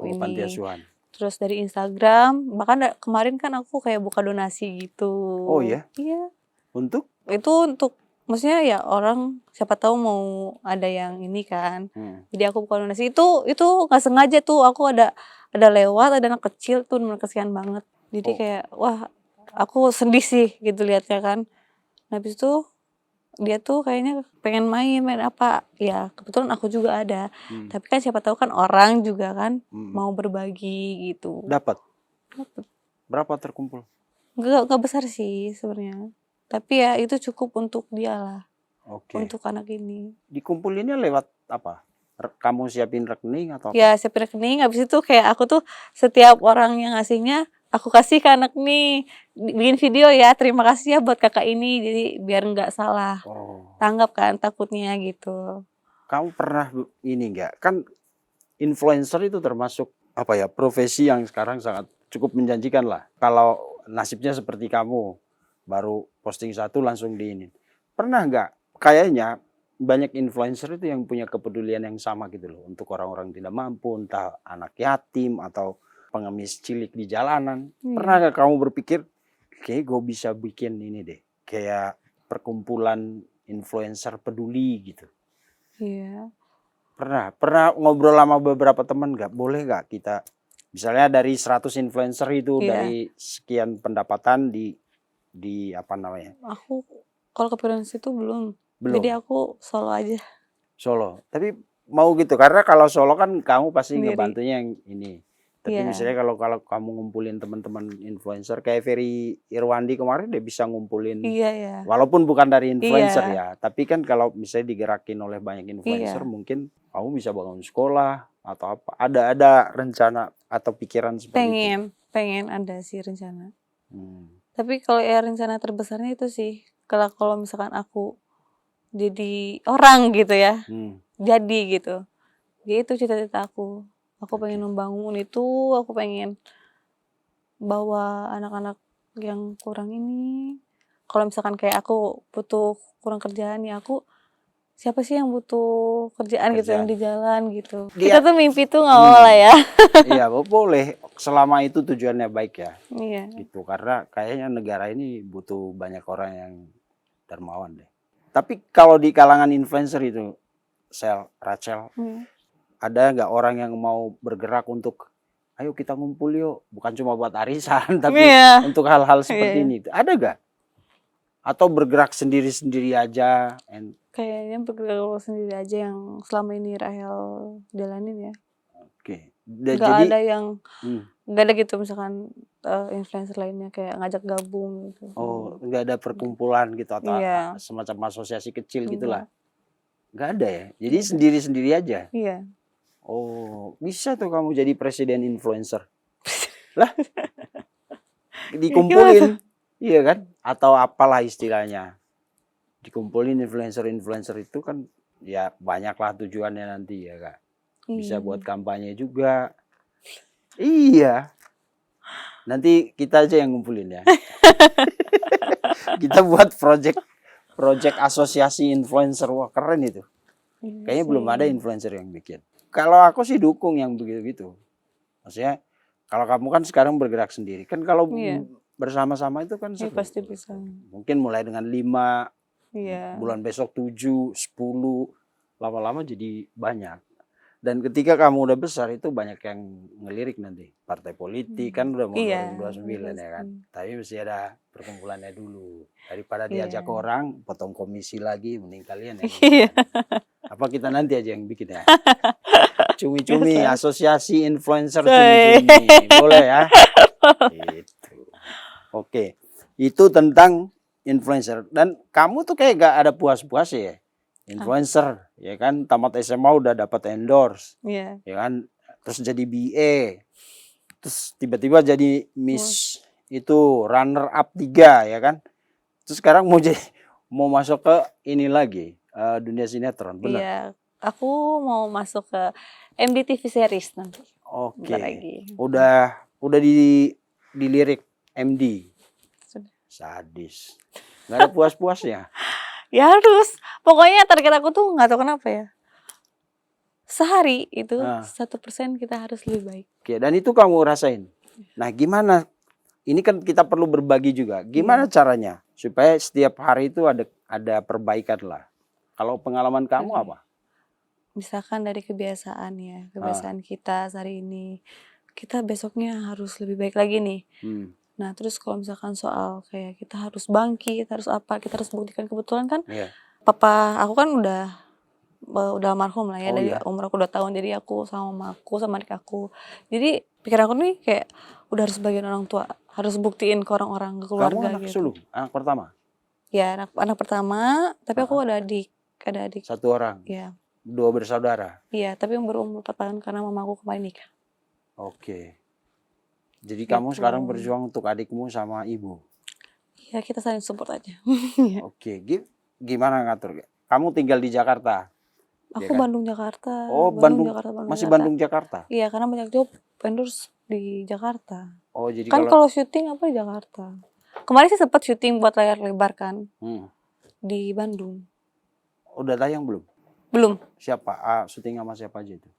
ini. Panti asuhan. Terus dari Instagram, bahkan kemarin kan aku kayak buka donasi gitu. Oh ya? Iya. Untuk? Itu untuk maksudnya ya orang siapa tahu mau ada yang ini kan. Jadi aku buka donasi itu nggak sengaja tuh aku ada lewat ada anak kecil tuh kasihan banget. Jadi kayak wah aku sedih sih gitu liatnya kan. Nah, habis itu dia tuh kayaknya pengen main apa ya, kebetulan aku juga ada. Tapi kan siapa tahu kan orang juga kan mau berbagi gitu. Dapat berapa terkumpul? Gak besar sih sebenarnya, tapi ya itu cukup untuk dia lah. Untuk anak ini dikumpulinnya lewat apa? Kamu siapin rekening atau apa? Ya siapin rekening, habis itu kayak aku tuh setiap orang yang ngasihnya aku kasih ke anak nih, bikin video ya, terima kasih ya buat kakak ini, jadi biar nggak salah tanggap kan takutnya gitu. Kamu pernah ini nggak? Kan influencer itu termasuk apa ya, profesi yang sekarang sangat cukup menjanjikan lah. Kalau nasibnya seperti kamu, baru posting satu langsung diinin. Pernah nggak? Kayaknya banyak influencer itu yang punya kepedulian yang sama gitu loh untuk orang-orang tidak mampu, entah anak yatim atau pengemis cilik di jalanan. Pernah nggak kamu berpikir, kayak gue bisa bikin ini deh, kayak perkumpulan influencer peduli gitu? Iya. Pernah ngobrol sama beberapa teman nggak? Boleh nggak kita, misalnya dari 100 influencer itu, dari sekian pendapatan di apa namanya? Aku kalau kepikiran situ belum. Jadi aku solo aja. Solo. Tapi mau gitu, karena kalau solo kan kamu pasti Sendiri. ngebantunya yang ini. Tapi misalnya kalau kamu ngumpulin teman-teman influencer kayak Ferry Irwandi kemarin, dia bisa ngumpulin, walaupun bukan dari influencer ya, tapi kan kalau misalnya digerakin oleh banyak influencer, mungkin kamu bisa bangun sekolah atau apa. Ada rencana atau pikiran seperti itu? Pengen ada sih rencana. Tapi kalau ya rencana terbesarnya itu sih, kalau misalkan aku jadi orang gitu ya, jadi gitu. Jadi itu cita-cita aku. Aku pengen membangun itu, aku pengen bawa anak-anak yang kurang ini. Kalau misalkan kayak aku butuh kurang kerjaan ya aku, siapa sih yang butuh kerjaan gitu yang di jalan gitu. Kita tuh mimpi tuh nggak mau lah ya. Iya boleh, selama itu tujuannya baik ya. Iya. Gitu, karena kayaknya negara ini butuh banyak orang yang dermawan deh. Tapi kalau di kalangan influencer itu, Rachel, ada nggak orang yang mau bergerak untuk, ayo kita ngumpul yuk, bukan cuma buat arisan, tapi untuk hal-hal seperti ini, ada nggak? Atau bergerak sendiri-sendiri aja? Kayaknya bergerak sendiri aja yang selama ini Rahel jalanin ya. Oke. Nggak ada yang, nggak ada gitu misalkan influencer lainnya kayak ngajak gabung gitu. Oh, nggak ada perkumpulan gitu atau semacam asosiasi kecil gitulah? Nggak ada ya? Jadi sendiri-sendiri aja? Iya. Oh, bisa tuh kamu jadi presiden influencer. Lah, dikumpulin, iya kan? Atau apalah istilahnya. Dikumpulin influencer-influencer itu kan ya banyaklah tujuannya nanti ya Kak. Bisa buat kampanye juga. Iya. Nanti kita aja yang ngumpulin ya. Kita buat project asosiasi influencer. Wah, keren itu. Kayaknya belum ada influencer yang bikin. Kalau aku sih dukung yang begitu-gitu. Maksudnya kalau kamu kan sekarang bergerak sendiri. Kan kalau bersama-sama itu kan seru. Pasti bisa. Mungkin mulai dengan 5, bulan besok 7, 10, lama-lama jadi banyak. Dan ketika kamu udah besar itu banyak yang ngelirik nanti. Partai politik kan udah mau 2029 ya kan. Tapi mesti ada perkumpulannya dulu. Daripada diajak orang, potong komisi lagi, mending kalian yang apa kita nanti aja yang bikin ya. Cumi-cumi, asosiasi influencer cumi-cumi. Boleh ya? Gitu. Oke. Itu tentang influencer. Dan kamu tuh kayak gak ada puas-puas ya? Influencer, ya kan, tamat SMA udah dapat endorse, ya kan, terus jadi BA, terus tiba-tiba jadi Miss itu runner up 3 ya kan, terus sekarang mau masuk ke ini lagi, dunia sinetron, benar? Iya, aku mau masuk ke MDTV series nanti. Oke, udah dilirik MD. Sudah. Sadis, nggak ada puas-puasnya. Ya harus, pokoknya target aku tuh nggak tahu kenapa ya. Sehari itu 1% kita harus lebih baik. Oke, dan itu kamu rasain. Nah, gimana? Ini kan kita perlu berbagi juga. Gimana caranya supaya setiap hari itu ada perbaikan lah. Kalau pengalaman kamu apa? Misalkan dari kebiasaan ya, kebiasaan kita sehari ini, kita besoknya harus lebih baik lagi nih. Nah terus kalau misalkan soal kayak kita harus bangkit, harus apa, kita harus buktikan, kebetulan kan papa aku kan udah almarhum lah ya, dari umur aku 2 tahun, jadi aku sama mamaku sama adik aku. Jadi pikir aku nih kayak udah harus bagian orang tua, harus buktiin ke orang-orang, ke keluarga. Kamu anak sulung, anak pertama? Ya anak pertama, tapi aku ada adik. 1 orang? Iya. 2 bersaudara? Iya, tapi yang berumur 4 tahun karena mamaku kemarin nikah. Oke. Jadi kamu sekarang Gitu. berjuang untuk adikmu sama ibu. Ya kita saling support aja. Oke, gimana ngatur? Kamu tinggal di Jakarta, ya Aku kan? Bandung Jakarta, Oh, Bandung Bandung, Jakarta, Bandung masih Jakarta. Bandung Jakarta. Iya, karena banyak job endorse di Jakarta. Oh, jadi Kan kalau syuting apa di Jakarta. Kemarin sih sempat syuting buat layar lebar kan di Bandung. Udah tayang belum? Belum. Siapa? Syuting sama siapa aja itu?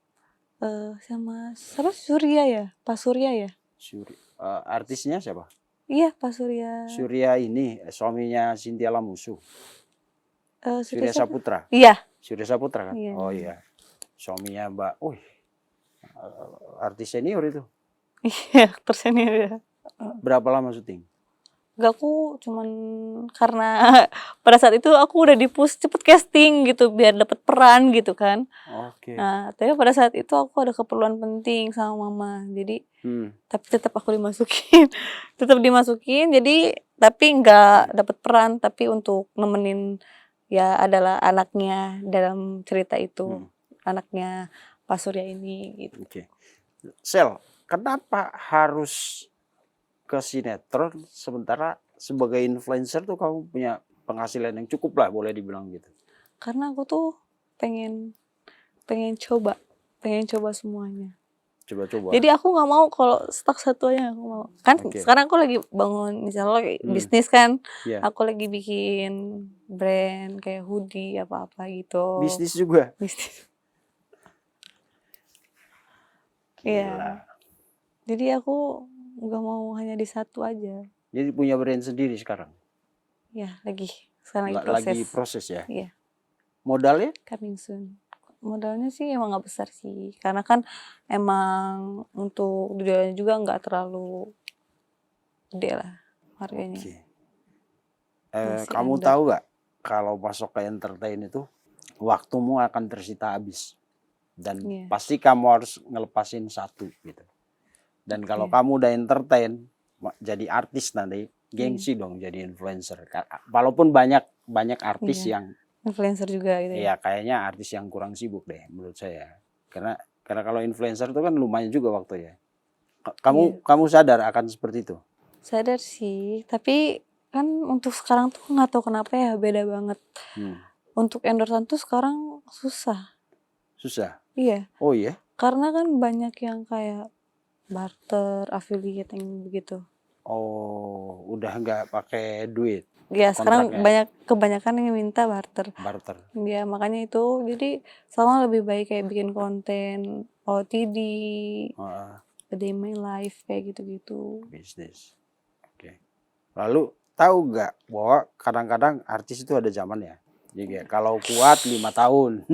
Sama siapa? Surya ya, Pak Surya ya. Artisnya siapa? Iya, Pak Surya. Surya ini suaminya Chintya Lamusu. Surya siapa? Saputra. Iya. Surya Saputra kan? Iya. Oh iya. Suaminya Mbak. Artis senior itu. Iya, tersenior ya. Berapa lama syuting? Gak, aku cuman karena pada saat itu aku udah di-push cepet casting gitu biar dapat peran gitu kan. Oke. Nah, tapi pada saat itu aku ada keperluan penting sama mama. Jadi tapi tetap aku dimasukin. Tetap dimasukin. Jadi tapi nggak dapat peran, tapi untuk nemenin ya adalah anaknya dalam cerita itu. Anaknya Pak Surya ini gitu. Oke. Sel, kenapa harus ke sinetron sementara sebagai influencer tuh kamu punya penghasilan yang cukup lah, boleh dibilang gitu? Karena aku tuh pengen coba semuanya. Coba-coba. Jadi aku nggak mau kalau stuck satu aja, aku mau. Kan sekarang aku lagi bangun misalnya bisnis kan. Yeah. Aku lagi bikin brand kayak hoodie apa-apa gitu. Bisnis juga? Bisnis. Iya. Jadi aku nggak mau hanya di satu aja. Jadi punya brand sendiri sekarang? Ya, sekarang lagi proses ya? Iya. Modalnya? Coming soon. Modalnya sih emang nggak besar sih. Karena kan emang untuk jualnya juga nggak terlalu gede lah harganya. Kamu tahu nggak kalau masuk ke entertain itu waktumu akan tersita habis. Dan pasti kamu harus ngelepasin satu gitu. Dan kalau kamu udah entertain, jadi artis nanti, gengsi dong jadi influencer. Walaupun banyak artis yang influencer juga gitu. Iya, kayaknya artis yang kurang sibuk deh menurut saya. Karena kalau influencer itu kan lumayan juga waktu ya. Kamu sadar akan seperti itu? Sadar sih, tapi kan untuk sekarang tuh nggak tahu kenapa ya beda banget. Untuk endorsean tuh sekarang susah. Susah? Iya. Oh iya? Karena kan banyak yang kayak barter, affiliate yang begitu. Oh, udah nggak pakai duit? Ya, sekarang kebanyakan yang minta barter. Barter. Ya, makanya itu jadi sama lebih baik kayak bikin konten OTD, A Day in My Life kayak gitu-gitu. Bisnis. Oke. Lalu tahu nggak bahwa kadang-kadang artis itu ada zamannya. Jadi kalau kuat 5 tahun.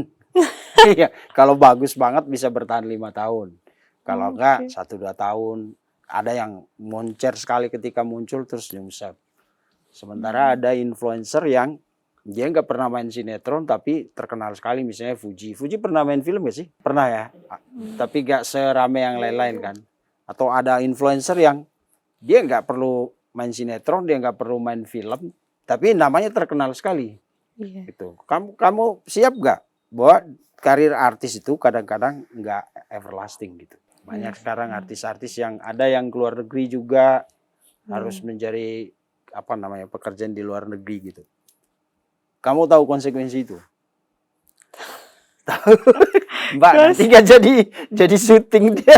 Iya, kalau bagus banget bisa bertahan 5 tahun. Kalau enggak 1-2 tahun. Ada yang moncer sekali ketika muncul terus nyungsep. Sementara ada influencer yang dia nggak pernah main sinetron tapi terkenal sekali, misalnya Fuji. Fuji pernah main film gak sih? Pernah ya. Tapi nggak serame yang lain-lain kan. Atau ada influencer yang dia nggak perlu main sinetron, dia nggak perlu main film, tapi namanya terkenal sekali. Gitu. Kamu siap nggak bahwa karir artis itu kadang-kadang nggak everlasting gitu? Banyak sekarang artis-artis yang ada yang keluar negeri juga harus mencari pekerjaan di luar negeri gitu. Kamu tahu konsekuensi itu? Tahu? Mbak, nanti nggak jadi syuting dia.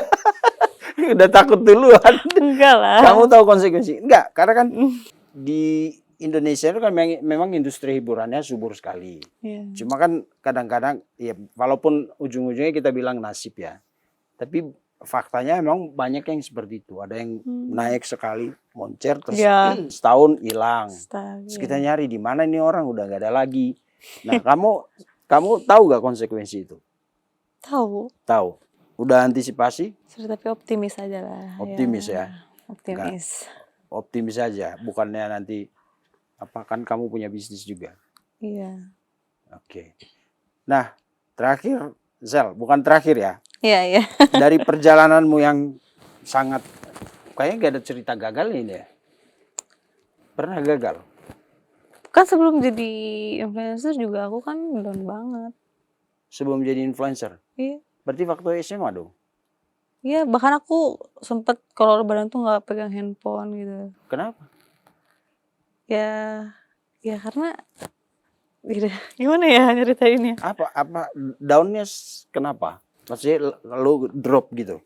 Udah takut duluan. Enggak lah. Kamu tahu konsekuensi? Enggak, karena kan di Indonesia itu kan memang industri hiburannya subur sekali. Cuma kan kadang-kadang ya walaupun ujung-ujungnya kita bilang nasib ya. Tapi faktanya memang banyak yang seperti itu. Ada yang naik sekali, moncer, terus setahun hilang. Terus kita nyari di mana ini orang, udah nggak ada lagi. Nah, kamu tahu nggak konsekuensi itu? Tahu. Tahu. Udah antisipasi? Tapi optimis aja lah. Optimis ya. Optimis. Optimis aja, bukannya nanti kan kamu punya bisnis juga. Iya. Oke. Nah, terakhir, Zel, bukan terakhir ya. Iya. Dari perjalananmu yang sangat, kayaknya gak ada cerita gagal ini ya? Pernah gagal? Kan sebelum jadi influencer juga aku kan down banget. Sebelum jadi influencer? Iya. Berarti waktu SMA dong? Iya, bahkan aku sempet kalau lebaran tuh nggak pegang handphone gitu. Kenapa? Ya, ya karena gimana ya nyeritainnya? Apa down-nya kenapa? Maksudnya lu drop gitu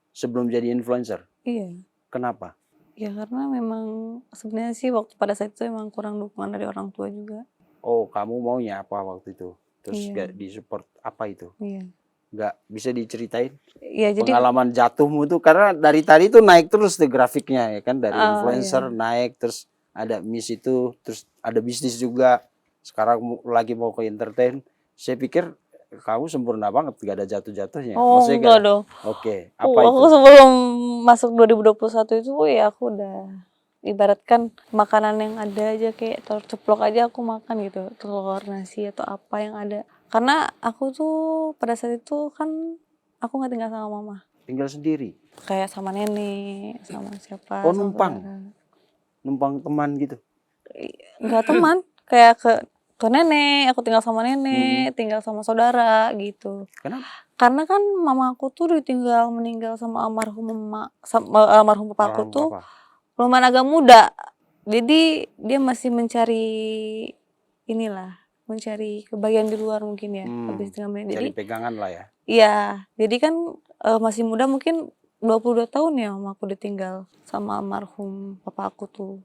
sebelum jadi influencer. Iya. Kenapa? Ya karena memang sebenarnya sih waktu pada saat itu emang kurang dukungan dari orang tua juga. Oh, kamu maunya apa waktu itu? Terus gak Iya, disupport apa itu? iya. Nggak bisa diceritain Iya jadi pengalaman jatuhmu tuh, karena dari tadi tuh naik terus tuh grafiknya ya kan, dari influencer iya. naik, terus ada miss itu, terus ada bisnis juga, sekarang lagi mau ke entertain. Saya pikir kamu sempurna banget, gak ada jatuh-jatuhnya, Oh maksudnya gak enggak ada. dong. Oke, apa Aku itu? sebelum masuk 2021 itu ya aku udah ibaratkan makanan yang ada aja kayak telur ceplok aja aku makan gitu, telur nasi atau apa yang ada. Karena aku tuh pada saat itu kan aku nggak tinggal sama mama, Tinggal sendiri? kayak sama nenek, sama siapa, Oh, sama numpang saudara. numpang teman gitu? Nggak teman, kayak ke nenek, aku tinggal sama Mm-mm. nenek, tinggal sama saudara gitu. Kenapa? Karena kan mama aku tuh meninggal sama almarhum almarhum papaku Almarhum tuh papa. lumayan agak muda. Jadi dia masih mencari inilah, mencari kebahagiaan di luar mungkin ya, habis tinggal Cari jadi pegangan lah ya. iya, jadi kan, masih muda mungkin 22 tahun ya mamaku ditinggal sama almarhum papa aku tuh.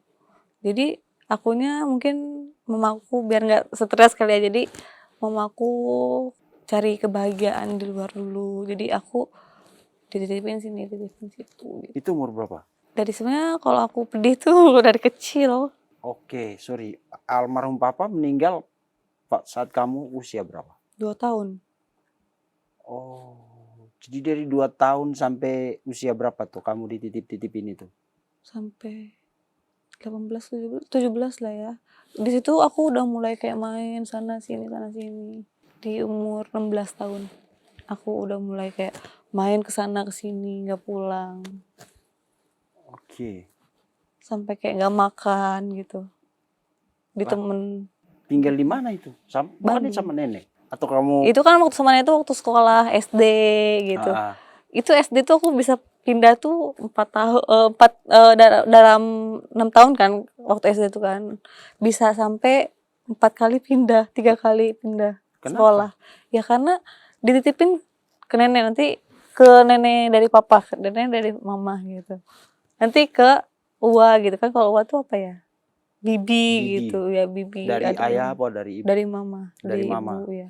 Jadi akunya mungkin mamaku biar nggak stres kali ya, jadi mamaku cari kebahagiaan di luar dulu. Jadi aku dititipin sini, dititipin situ gitu. Itu umur berapa? Dari sebenarnya kalau aku pedih tuh dari kecil, Oke, sorry. Almarhum papa meninggal saat kamu usia berapa? 2 tahun. Oh, jadi dari 2 tahun sampai usia berapa tuh kamu dititip-titipin itu? Sampai 18, 17 lah ya. Di situ aku udah mulai kayak main sana sini sana sini. Di umur 16 tahun, aku udah mulai kayak main ke sana ke sini, nggak pulang. Oke. Sampai kayak nggak makan gitu. Di Lah, temen tinggal di mana itu? Bukannya Bandung. sama nenek? Atau kamu Itu kan waktu sama itu waktu sekolah SD gitu. ah, Itu SD tuh aku bisa pindah tuh 4 tahun, dalam 6 tahun kan waktu SD itu kan. Bisa sampai 4 kali pindah, 3 kali pindah sekolah. kenapa? Ya karena dititipin ke nenek, nanti ke nenek dari papa, ke nenek dari mama gitu. Nanti ke uwa gitu kan, kalau uwa tuh apa ya? Bibi Bibi. gitu ya, bibi Dari adiknya ayah mama. apa dari ibu? Dari mama, Dari dari mama. ibu ya.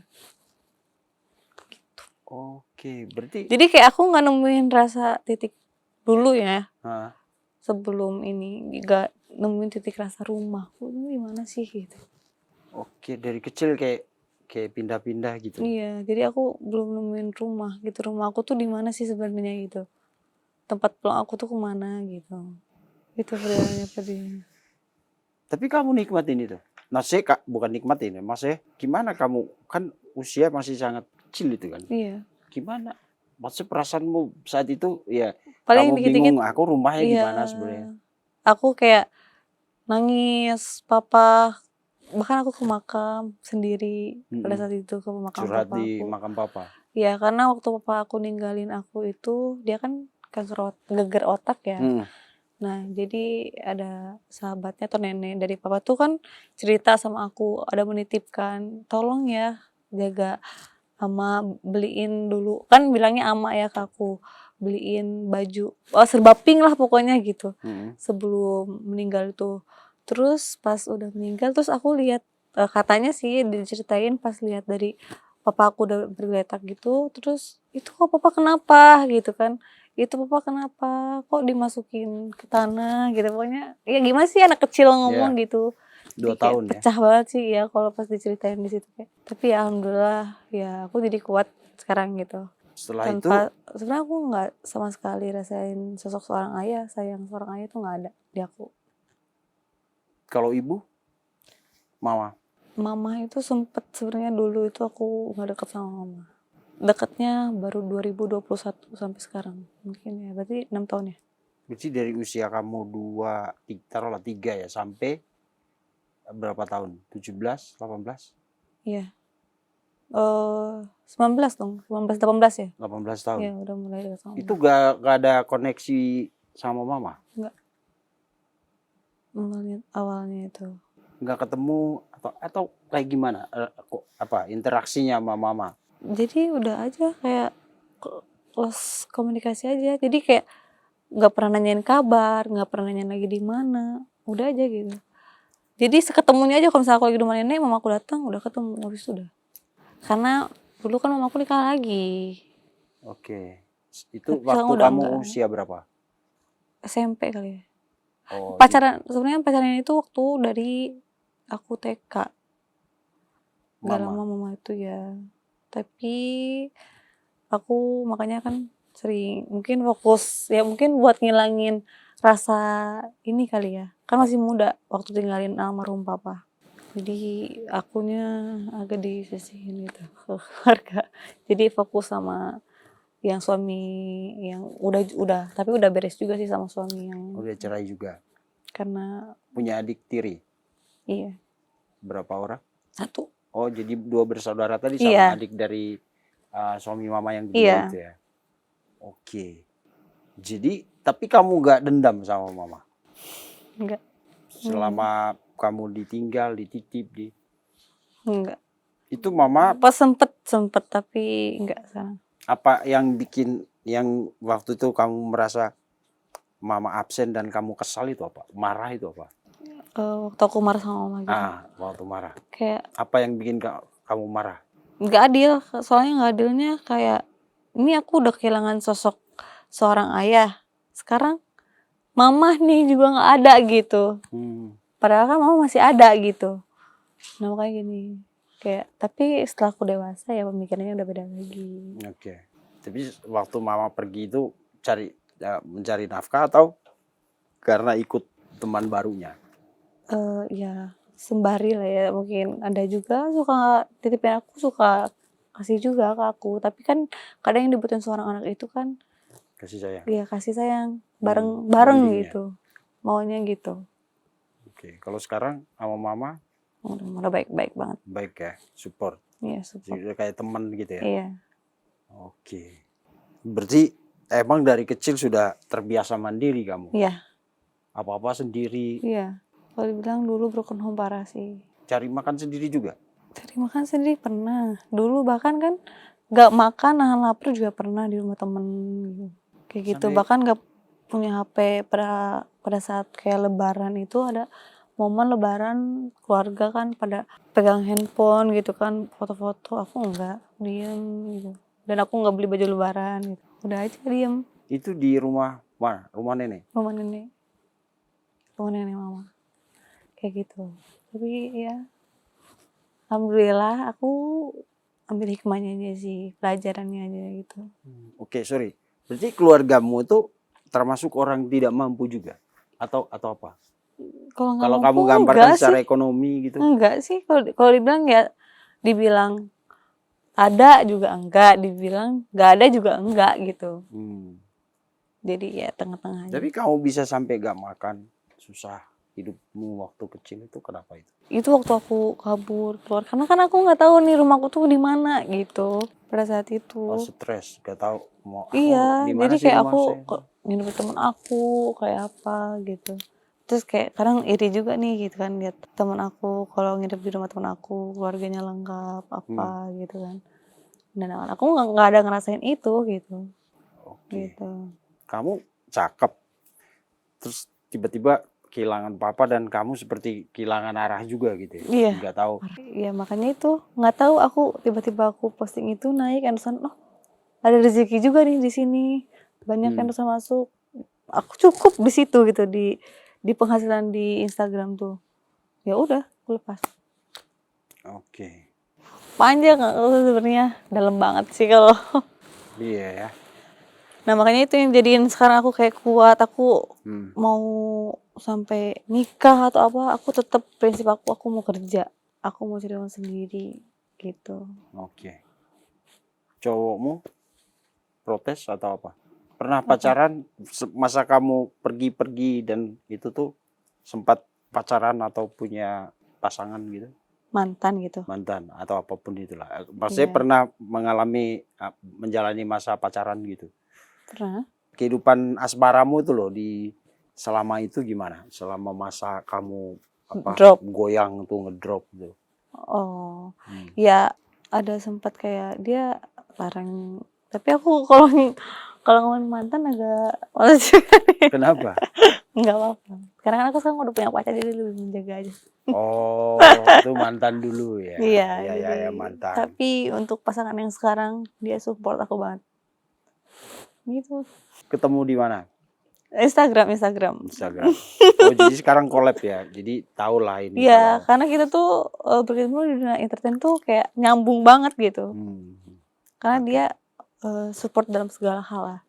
Oke, berarti Jadi kayak aku nggak nemuin rasa titik dulu ya, ah, sebelum ini nggak nemuin titik rasa rumahku ini gimana sih gitu. oke, dari kecil kayak pindah-pindah gitu. Iya, jadi aku belum nemuin rumah gitu. Rumah aku tuh di mana sih sebenarnya gitu. Tempat pulang aku tuh kemana gitu. Itu perjalanannya pedih. Tapi kamu nikmatin itu. Maksudnya bukan nikmatin ya, maksudnya gimana kamu, kan usia masih sangat kecil itu kan. Iya. Gimana? Maksudnya perasaanmu saat itu ya, Paling kamu bingung dikit-dikit aku rumahnya iya. gimana sebenarnya. Aku kayak nangis, papa, bahkan aku ke makam sendiri pada saat itu ke makam Curhat papa di aku. makam papa. Ya karena waktu papa aku ninggalin aku itu dia kan geger otak ya. Hmm. Nah jadi ada sahabatnya atau nenek dari papa tuh kan cerita sama aku, ada menitipkan tolong ya jaga ama, beliin dulu, kan bilangnya ama ya ke aku, beliin baju serba pink lah pokoknya gitu sebelum meninggal itu. Terus pas udah meninggal terus aku lihat, katanya sih diceritain pas lihat dari papa aku udah bergeletak gitu, terus itu kok papa kenapa gitu kan, itu papa kenapa kok dimasukin ke tanah gitu, pokoknya ya gimana sih anak kecil ngomong Ya, gitu. 2 Jadi kayak tahun ya. pecah banget sih ya kalau pas diceritain di situ kayak. Tapi ya alhamdulillah ya aku jadi kuat sekarang gitu. Setelah itu Tanpa sebenarnya aku nggak sama sekali rasain sosok seorang ayah, sayang seorang ayah tuh nggak ada di aku. kalau ibu, mama. Mama itu sempet sebenarnya dulu itu aku nggak deket sama mama. Deketnya baru 2021 sampai sekarang. Mungkin ya, berarti 6 tahun ya. Berarti dari usia kamu 2, taruhlah 3 ya, sampai berapa tahun? 17, 18? Iya. 19 dong, 19, 18 ya? 18 tahun. Iya, udah mulai dekat sama Itu mama. gak ada koneksi sama mama? Enggak, awalnya itu. Nggak ketemu atau kayak gimana? Apa interaksinya sama mama? Jadi udah aja kayak lost komunikasi aja. Jadi kayak nggak pernah nanyain kabar, nggak pernah nanyain lagi di mana. Udah aja gitu. Jadi seketemunya aja kalau misalnya aku lagi di rumah nenek, mama aku datang, udah ketemu, habis itu udah. Karena dulu kan mama aku nikah lagi. Oke. Itu Tapi sekarang waktu udah kamu enggak. usia berapa? SMP kali ya. Oh, Pacaran, sebenarnya pacaran itu waktu dari aku TK. Gak lama mama. mama itu ya. Tapi aku makanya kan sering mungkin fokus ya mungkin buat ngilangin rasa ini kali ya. Kan masih muda waktu tinggalin almarhum papa. Jadi akunya agak disisihin gitu ke keluarga. Jadi fokus sama yang suami yang udah tapi udah beres juga sih sama suami yang Udah cerai juga. karena Punya adik tiri. iya Berapa orang? 1. Oh, jadi 2 bersaudara tadi sama Iya, adik dari suami mama yang kedua iya, itu ya. Oke. Jadi tapi kamu nggak dendam sama mama enggak, selama kamu ditinggal, dititip enggak. itu mama Pas sempet tapi enggak sekarang. apa yang bikin yang waktu itu kamu merasa mama absen dan kamu kesal itu apa? Marah itu apa? Waktu aku marah sama mama gitu. Waktu marah. Kayak Apa yang bikin kamu marah? nggak adil, soalnya nggak adilnya kayak ini aku udah kehilangan sosok seorang ayah. Sekarang mama nih juga nggak ada gitu. Padahal kan mama masih ada gitu. Nah makanya gini, kayak tapi setelah aku dewasa ya pemikirannya udah beda lagi. Oke. Tapi waktu mama pergi itu mencari nafkah atau karena ikut teman barunya? Ya sembari lah ya mungkin ada juga suka titipin aku suka kasih juga ke aku tapi kan kadang yang dibutuhin seorang anak itu kan Kasih sayang. ya kasih sayang bareng Bondingnya. gitu maunya gitu. Oke. Kalau sekarang sama mama Udah baik-baik banget. baik ya, support. Iya support. Jadi kayak teman gitu ya. Iya. Oke. Berarti emang dari kecil sudah terbiasa mandiri kamu? Iya. Apa-apa sendiri? Iya. Kalau dibilang dulu broken home parah sih. Cari makan sendiri juga? Cari makan sendiri pernah. Dulu bahkan kan gak makan nahan lapar juga pernah di rumah temen gitu. Kayak gitu. Sampai Bahkan gak punya HP pada saat kayak lebaran itu ada momen lebaran keluarga kan pada pegang handphone gitu kan foto-foto aku enggak diem gitu dan aku nggak beli baju lebaran gitu udah aja diem itu di rumah mana? Rumah nenek? rumah nenek mama kayak gitu tapi ya alhamdulillah aku ambil hikmahnya aja sih pelajarannya aja gitu. Oke, sorry. Berarti keluargamu itu termasuk orang tidak mampu juga? Atau apa? Kalau nggak Kalau kamu mampu gambarkan enggak secara sih ekonomi gitu? enggak sih kalau dibilang ya dibilang ada juga enggak dibilang nggak ada juga enggak gitu jadi ya tengah-tengah aja. Tapi kamu bisa sampai gak makan, susah hidupmu waktu kecil itu kenapa itu? Itu waktu aku kabur keluar karena kan aku nggak tahu nih rumahku tuh di mana gitu pada saat Oh, itu. stres, gak tahu mau Iya, di jadi mana sih kayak rumah aku saya? nginep di temen aku kayak apa gitu. Terus kayak kadang iri juga nih gitu kan lihat temen aku kalau nginep di rumah temen aku keluarganya lengkap apa gitu kan. Dan aku nggak ada ngerasain itu gitu. Oke. Gitu. Kamu cakep, terus tiba-tiba kehilangan papa dan kamu seperti kehilangan arah juga gitu ya? Iya. Nggak tahu. Iya makanya itu nggak tahu aku tiba-tiba aku posting itu naik endorsement oh ada rezeki juga nih di sini banyak endorsement masuk aku cukup di situ gitu di penghasilan di Instagram tuh ya udah aku lepas. Oke. Panjang sebenarnya dalam banget sih kalau Iya ya. nah makanya itu yang jadiin sekarang aku kayak kuat aku mau sampai nikah atau apa aku tetap prinsip aku mau kerja aku mau cari uang sendiri gitu. Oke. Cowokmu protes atau apa? Pernah pacaran masa kamu pergi-pergi dan itu tuh sempat pacaran atau punya pasangan gitu? mantan gitu. Mantan atau apapun itulah. Maksudnya Iya, pernah mengalami menjalani masa pacaran gitu. pernah. Kehidupan asmaramu itu loh di selama itu gimana? Selama masa kamu Drop. goyang tuh ngedrop gitu. Oh, Hmm. ya ada sempat kayak dia larang. Tapi aku kalau ngomongin mantan agak males juga nih. Kenapa? Nggak apa-apa. Karena kan aku sekarang udah punya pacar jadi lebih menjaga aja. Oh, itu mantan dulu ya. Iya, Ya jadi mantan. tapi untuk pasangan yang sekarang dia support aku banget. Gitu. Ketemu di mana? Instagram. Instagram. Oh, jadi sekarang collab ya. Jadi tahu lah ini Iya, kalau karena kita tuh berkecimpung di dunia entertain tuh kayak nyambung banget gitu. Karena Oke. dia support dalam segala hal lah.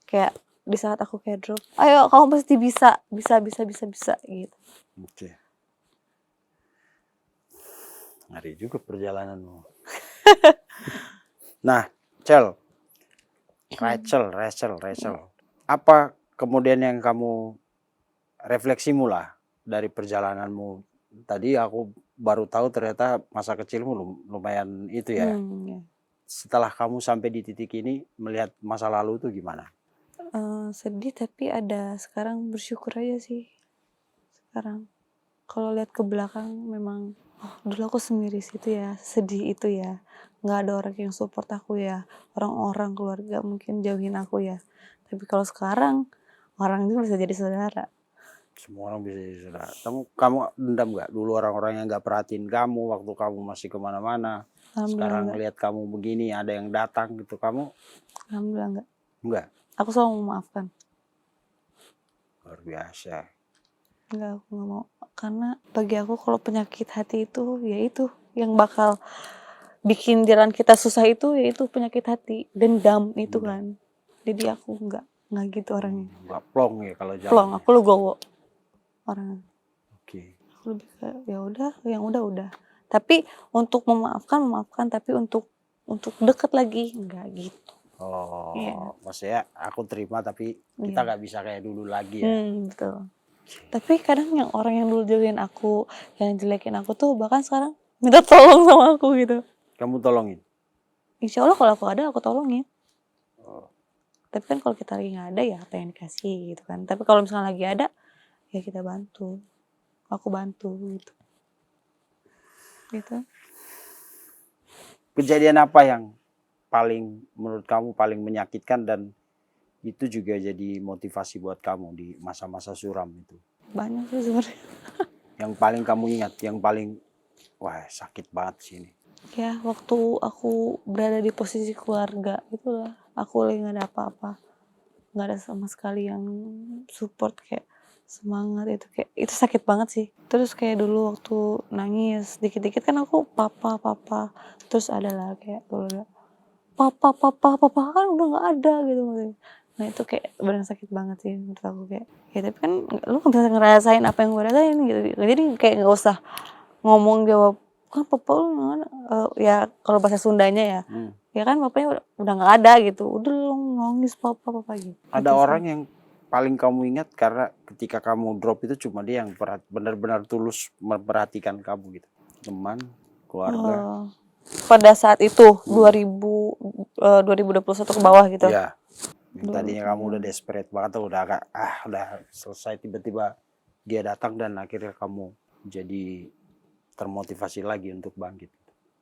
Kayak di saat aku kayak drop, ayo kamu pasti bisa gitu. Oke. Ngeri juga perjalananmu. Nah, Rachel. Apa kemudian yang kamu refleksimu lah dari perjalananmu? Tadi aku baru tahu ternyata masa kecilmu lumayan itu ya. Ya. Setelah kamu sampai di titik ini melihat masa lalu itu gimana? Sedih tapi ada sekarang bersyukur aja sih. Sekarang kalau lihat ke belakang memang dulu aku semiris itu ya, sedih itu ya. Nggak ada orang yang support aku ya. Orang-orang keluarga mungkin jauhin aku ya. Tapi kalau sekarang orang itu bisa jadi saudara. Semua orang bisa jadi saudara. Kamu dendam nggak dulu orang-orang yang nggak perhatiin kamu waktu kamu masih kemana-mana? Alhamdulillah Sekarang enggak. lihat kamu begini, ada yang datang gitu, kamu Alhamdulillah enggak. enggak? Aku selalu memaafkan. Luar biasa. Enggak, aku nggak mau. Karena bagi aku kalau penyakit hati itu, ya itu yang bakal bikin jalan kita susah itu, yaitu penyakit hati. Dendam itu kan. Jadi aku enggak gitu orangnya. Nggak plong ya kalau Plong, jalannya. aku legowo orangnya. Oke. Aku lebih kayak ya udah, yang udah. Tapi untuk memaafkan, tapi untuk deket lagi enggak gitu. Iya. Maksudnya aku terima tapi kita Iya. nggak bisa kayak dulu lagi ya. Betul. Tapi kadang yang orang yang dulu jauhin aku, yang jelekin aku tuh bahkan sekarang minta tolong sama aku gitu. Kamu tolongin. Insya Allah kalau aku ada aku tolongin. Oh, Tapi kan kalau kita lagi nggak ada ya apa yang dikasih gitu kan. Tapi kalau misalnya lagi ada ya kita bantu. Aku bantu gitu. Gitu. kejadian apa yang paling menurut kamu paling menyakitkan dan itu juga jadi motivasi buat kamu di masa-masa suram itu? Banyak sih sebenarnya. Yang paling kamu ingat, yang paling wah sakit banget sih ini. Ya waktu aku berada di posisi keluarga itulah aku lagi nggak ada apa-apa. Nggak ada sama sekali yang support kayak semangat itu sakit banget sih. Terus kayak dulu waktu nangis dikit-dikit kan aku papa terus ada lah kayak keluarga papa kan udah nggak ada gitu. Nah itu kayak benar sakit banget sih menurut aku kayak ya tapi kan lu nggak bisa ngerasain apa yang gue rasain gitu. Jadi kayak nggak usah ngomong jawab kan papa lu mana ya kalau bahasa Sundanya ya ya kan bapaknya udah nggak ada gitu, udah lu nangis papa gitu. Ada Itu orang sih. yang paling kamu ingat karena ketika kamu drop itu cuma dia yang benar-benar tulus memperhatikan kamu gitu. Teman, keluarga. Pada saat itu 2021 ke bawah gitu. Ya, yang Dulu tadinya tuh kamu udah desperate banget tuh udah agak udah selesai, tiba-tiba dia datang dan akhirnya kamu jadi termotivasi lagi untuk bangkit.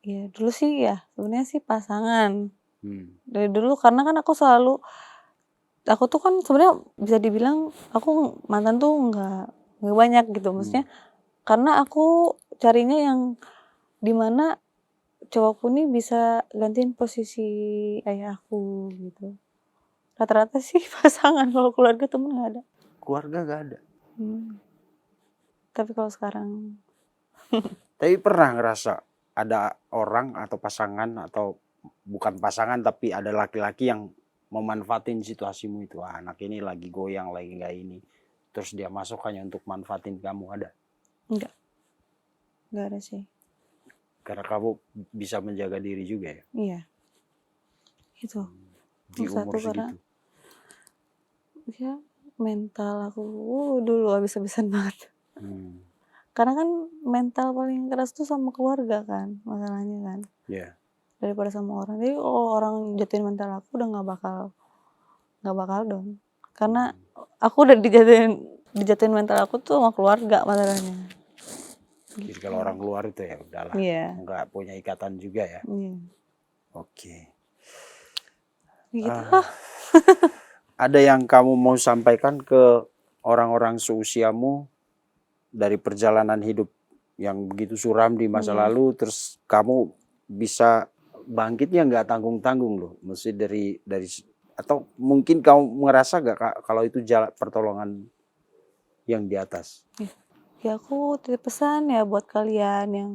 ya dulu sih ya sebenarnya sih pasangan. Dari Hmm. dulu karena kan aku tuh kan sebenarnya bisa dibilang aku mantan tuh nggak banyak gitu maksudnya karena aku carinya yang dimana cowokku nih bisa gantiin posisi ayahku gitu. Rata-rata sih pasangan, kalau keluarga temen nggak ada. Keluarga gak ada. Tapi kalau sekarang Tapi pernah ngerasa ada orang atau pasangan atau bukan pasangan tapi ada laki-laki yang memanfaatin situasimu itu. Anak ini lagi goyang, lagi nggak ini. Terus dia masuk hanya untuk manfaatin kamu, ada? nggak ada sih. Karena kamu bisa menjaga diri juga ya? Iya, itu. Di umur Karena segitu? ya mental aku dulu habis-habisan banget. Karena kan mental paling keras tuh sama keluarga kan, masalahnya kan. Iya. Daripada sama orang. Jadi kalau orang jatuhin mental aku udah nggak bakal down. Karena aku udah dijatuhin mental aku tuh sama keluarga masalahnya. Jadi kalau orang luar itu ya udahlah. Iya. Nggak punya ikatan juga ya. Iya. Oke. Gitu. Ada yang kamu mau sampaikan ke orang-orang seusiamu dari perjalanan hidup yang begitu suram di masa lalu, terus kamu bisa bangkitnya nggak tanggung-tanggung loh, mesti dari atau mungkin kamu ngerasa nggak kalau itu jalan pertolongan yang di atas? Ya aku titip pesan ya buat kalian yang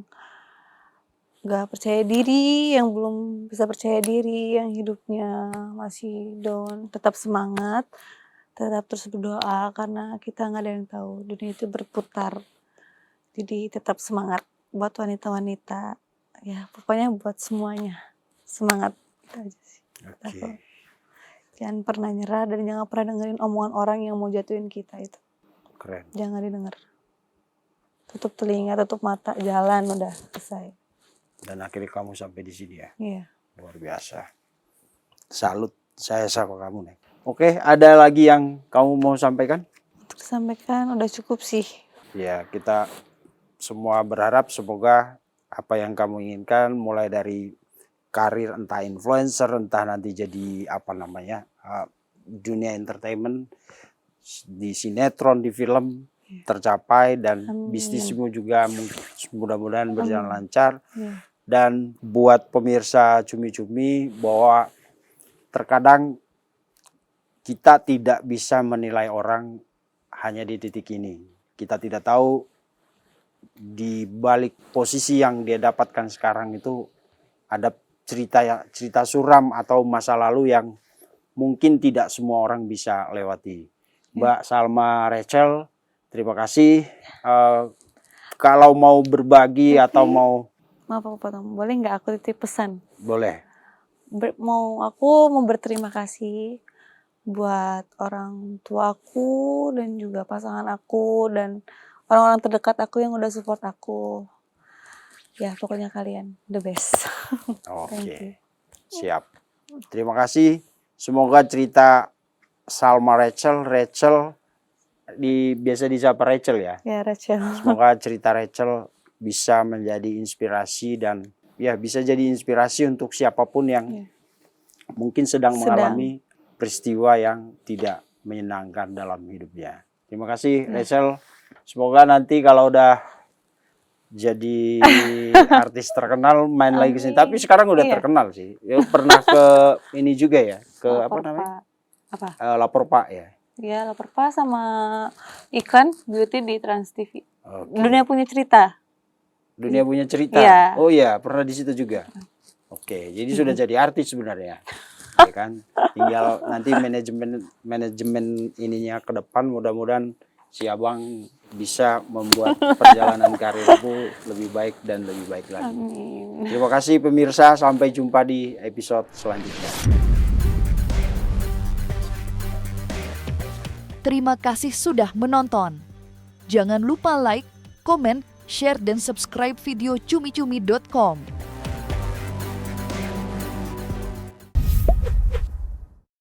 nggak percaya diri, yang belum bisa percaya diri, yang hidupnya masih down, tetap semangat, tetap terus berdoa karena kita nggak ada yang tahu dunia itu berputar. Jadi tetap semangat buat wanita-wanita, ya pokoknya buat semuanya semangat, itu aja sih. Oke. Jangan pernah nyerah dan jangan pernah dengerin omongan orang yang mau jatuhin kita itu. Keren. Jangan didengar. Tutup telinga, tutup mata, jalan udah selesai. Dan akhirnya kamu sampai di sini ya. Iya. Luar biasa. Salut saya sama kamu nih. Oke, ada lagi yang kamu mau sampaikan? Untuk disampaikan udah cukup sih. Ya, kita semua berharap semoga apa yang kamu inginkan mulai dari karir entah influencer, entah nanti jadi apa namanya dunia entertainment, di sinetron, di film tercapai, dan bisnismu juga mudah-mudahan berjalan lancar. Dan buat pemirsa Cumi-Cumi bahwa terkadang kita tidak bisa menilai orang hanya di titik ini. Kita tidak tahu di balik posisi yang dia dapatkan sekarang itu ada cerita suram atau masa lalu yang mungkin tidak semua orang bisa lewati. Mbak Salma Rachel, terima kasih. Kalau mau berbagi atau mau... Maaf aku potong, boleh nggak aku titip pesan? Boleh. Aku mau berterima kasih buat orang tuaku dan juga pasangan aku dan orang-orang terdekat aku yang udah support aku. Ya pokoknya kalian the best. Oke, siap. Terima kasih. Semoga cerita Salma Rachel biasa disapa Rachel ya. Ya Rachel. Semoga cerita Rachel bisa menjadi inspirasi dan ya bisa jadi inspirasi untuk siapapun yang mungkin sedang mengalami peristiwa yang tidak menyenangkan dalam hidupnya. Terima kasih Rachel. Semoga nanti kalau udah jadi artis terkenal main lagi ke sini. Tapi sekarang udah terkenal sih. Ya, pernah ke ini juga ya, ke Lapor apa namanya? Pak. Lapor Pak ya. Ya lapor Pak sama Iklan Beauty di Trans TV. Okay. Dunia punya cerita. Dunia punya cerita. Ya. Oh iya, pernah di situ juga. Oke, jadi sudah jadi artis sebenarnya. Ya kan? Tinggal nanti manajemen ininya ke depan, mudah-mudahan si Abang bisa membuat perjalanan karirku lebih baik dan lebih baik lagi. Amin. Terima kasih pemirsa, sampai jumpa di episode selanjutnya. Terima kasih sudah menonton. Jangan lupa like, komen, share, dan subscribe video cumi-cumi.com.